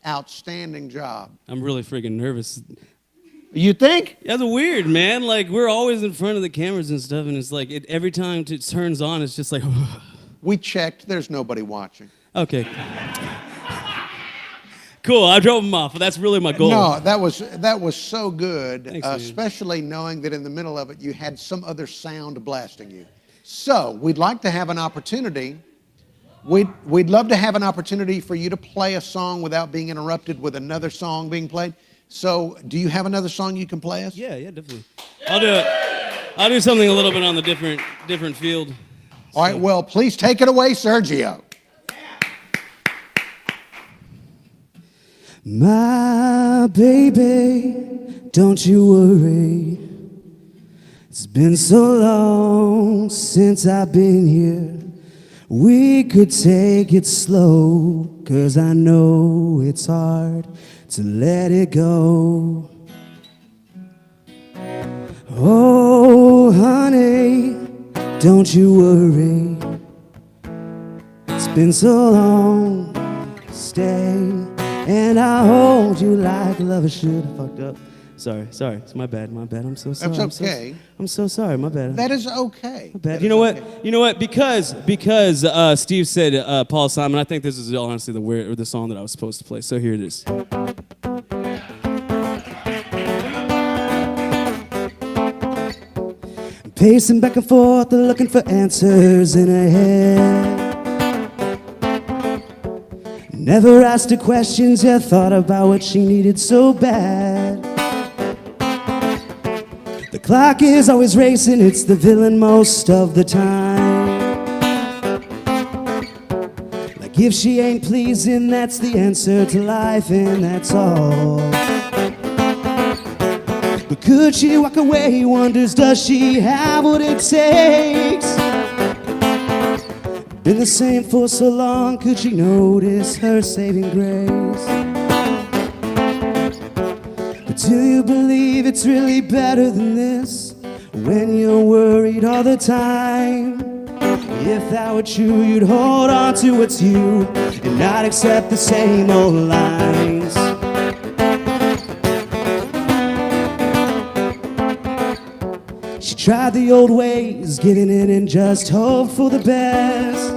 Outstanding job. I'm really freaking nervous. You think? That's weird, man. Like, we're always in front of the cameras and stuff, and it's like, every time it turns on, it's just like... We checked. There's nobody watching. Okay. Cool, I drove them off, but that's really my goal. No, that was so good, Thanks, especially knowing that in the middle of it, you had some other sound blasting you. So, we'd like to have an opportunity. We'd love to have an opportunity for you to play a song without being interrupted with another song being played. So, do you have another song you can play us? Yeah, definitely. I'll do something a little bit on the different field. All right, well, please take it away, Sergio. My baby, don't you worry. It's been so long since I've been here. We could take it slow, 'cause I know it's hard to let it go. Oh, honey, don't you worry. It's been so long, stay, and I hold you like a lover should. Fucked up. Sorry. It's my bad. I'm so sorry. That's okay. I'm so sorry. My bad. That is okay. My bad. That You know is what? okay. You know what? Because Steve said Paul Simon. I think this is honestly the song that I was supposed to play. So here it is. Pacing back and forth, looking for answers in her head. Never asked her questions, yet thought about what she needed so bad. The clock is always racing, it's the villain most of the time. Like if she ain't pleasing, that's the answer to life, and that's all. But could she walk away? He wonders, does she have what it takes? Been the same for so long, could she notice her saving grace? But do you believe it's really better than this? When you're worried all the time. If that were true, you'd hold on to what's you and not accept the same old lines. She tried the old ways, giving in and just hope for the best.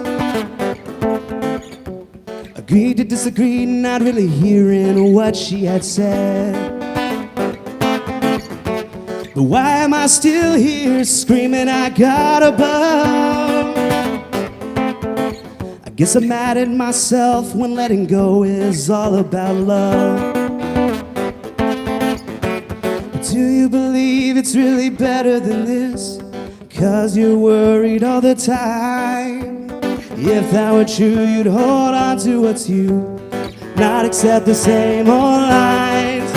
Agreed to disagree, not really hearing what she had said. But why am I still here screaming I got above? I guess I'm mad at myself when letting go is all about love. Do you believe it's really better than this? 'Cause you're worried all the time. If that were true, you'd hold on to what's you, not accept the same old lines.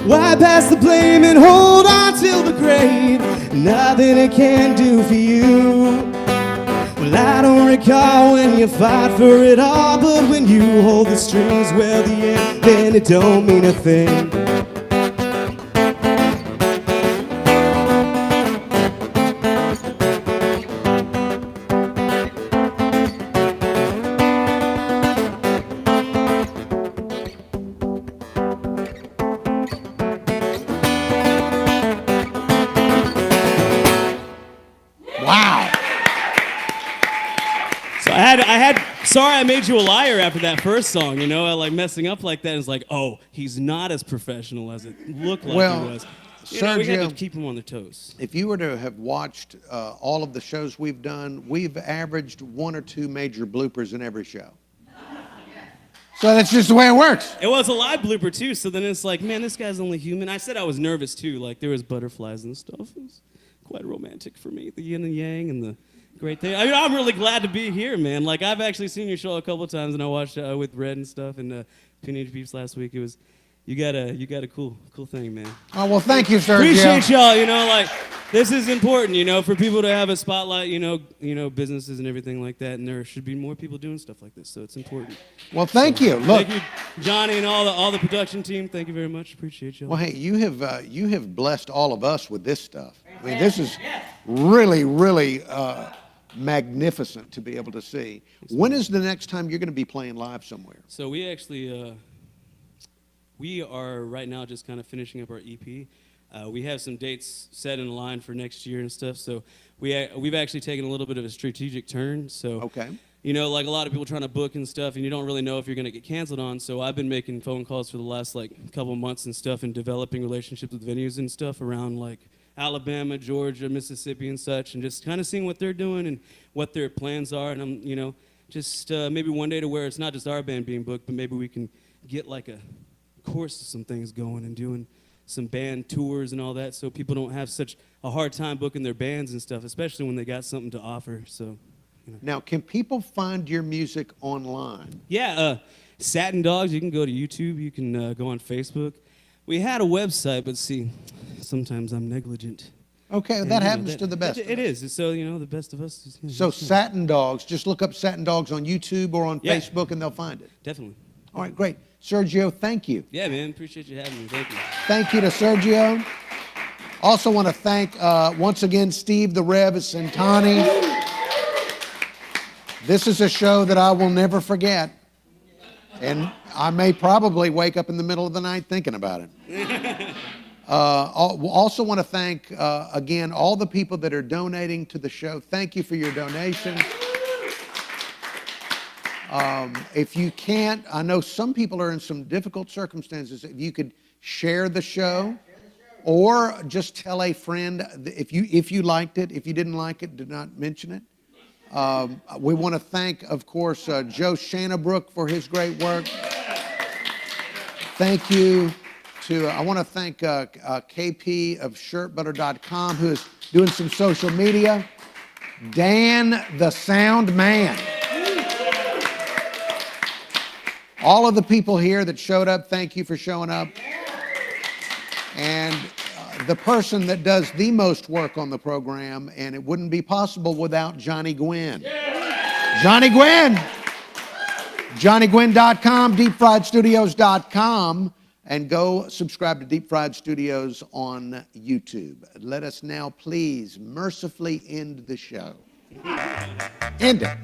Why pass the blame and hold on till the grave? Nothing it can do for you. Well, I don't recall when you fought for it all, but when you hold the strings, well, the end, then it don't mean a thing. Sorry I made you a liar after that first song, you know, like messing up like that. And it's like, oh, he's not as professional as it looked like he was. You know, we had to keep him on their toes. If you were to have watched all of the shows we've done, we've averaged 1 or 2 major bloopers in every show. So that's just the way it works. It was a live blooper too, so then it's like, man, this guy's only human. I said I was nervous too, like there was butterflies and stuff. It was quite romantic for me, the yin and yang and the great thing. I mean, I'm really glad to be here, man. Like, I've actually seen your show a couple of times, and I watched with Red and stuff, and Teenage Beefs last week. It was, you got a cool thing, man. Oh, well, thank you, Sergio. Appreciate y'all. You know, like, this is important, you know, for people to have a spotlight. You know, businesses and everything like that, and there should be more people doing stuff like this. So it's important. Well, thank you. Look, thank you, Johnny, and all the production team. Thank you very much. Appreciate y'all. Well, hey, you have blessed all of us with this stuff. I mean, this is really, really. Magnificent to be able to see. When is the next time you're going to be playing live somewhere? So we actually, we are right now just kind of finishing up our EP. We have some dates set in line for next year and stuff. So we've actually taken a little bit of a strategic turn. So, okay. You know, like a lot of people trying to book and stuff, and you don't really know if you're going to get canceled on. So I've been making phone calls for the last like couple months and stuff, and developing relationships with venues and stuff around like Alabama, Georgia, Mississippi, and such, and just kind of seeing what they're doing and what their plans are. And I'm, you know, just maybe one day to where it's not just our band being booked, but maybe we can get like a course of some things going and doing some band tours and all that, so people don't have such a hard time booking their bands and stuff, especially when they got something to offer. So, you know. Now, can people find your music online? Yeah, Satin Dogs. You can go to YouTube. You can go on Facebook. We had a website, but see, sometimes I'm negligent. Okay, and, that happens to the best. It is. So, you know, the best of us. So Satin Dogs, just look up Satin Dogs on YouTube or on Facebook and they'll find it. Definitely. All right, great. Sergio, thank you. Yeah, man, appreciate you having me. Thank you. Thank you to Sergio. Also want to thank, once again, Steve the Rev at Centanni. This is a show that I will never forget. And I may probably wake up in the middle of the night thinking about it. Also want to thank, again, all the people that are donating to the show. Thank you for your donation. If you can't, I know some people are in some difficult circumstances. If you could share the show, or just tell a friend if you liked it. If you didn't like it, do not mention it. We want to thank, of course, Joe Shannabrook for his great work. Thank you to, I want to thank KP of shirtbutter.com, who is doing some social media. Dan, the sound man. All of the people here that showed up, thank you for showing up. And the person that does the most work on the program, and it wouldn't be possible without Johnny Gwynn. Johnny Gwynn! JohnnyGwynn.com, DeepFriedStudios.com, and go subscribe to Deep Fried Studios on YouTube. Let us now please mercifully end the show. End it.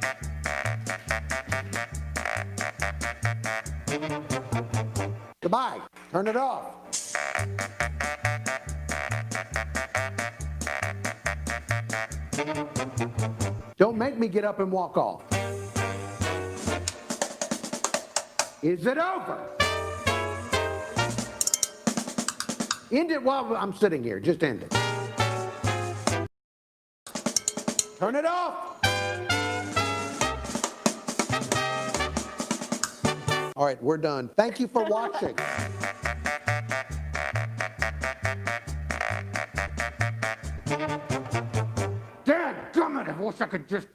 Goodbye. Turn it off. Don't make me get up and walk off. Is it over? End it while I'm sitting here. Just end it. Turn it off. All right, we're done. Thank you for watching. Dadgummit, I wish I could just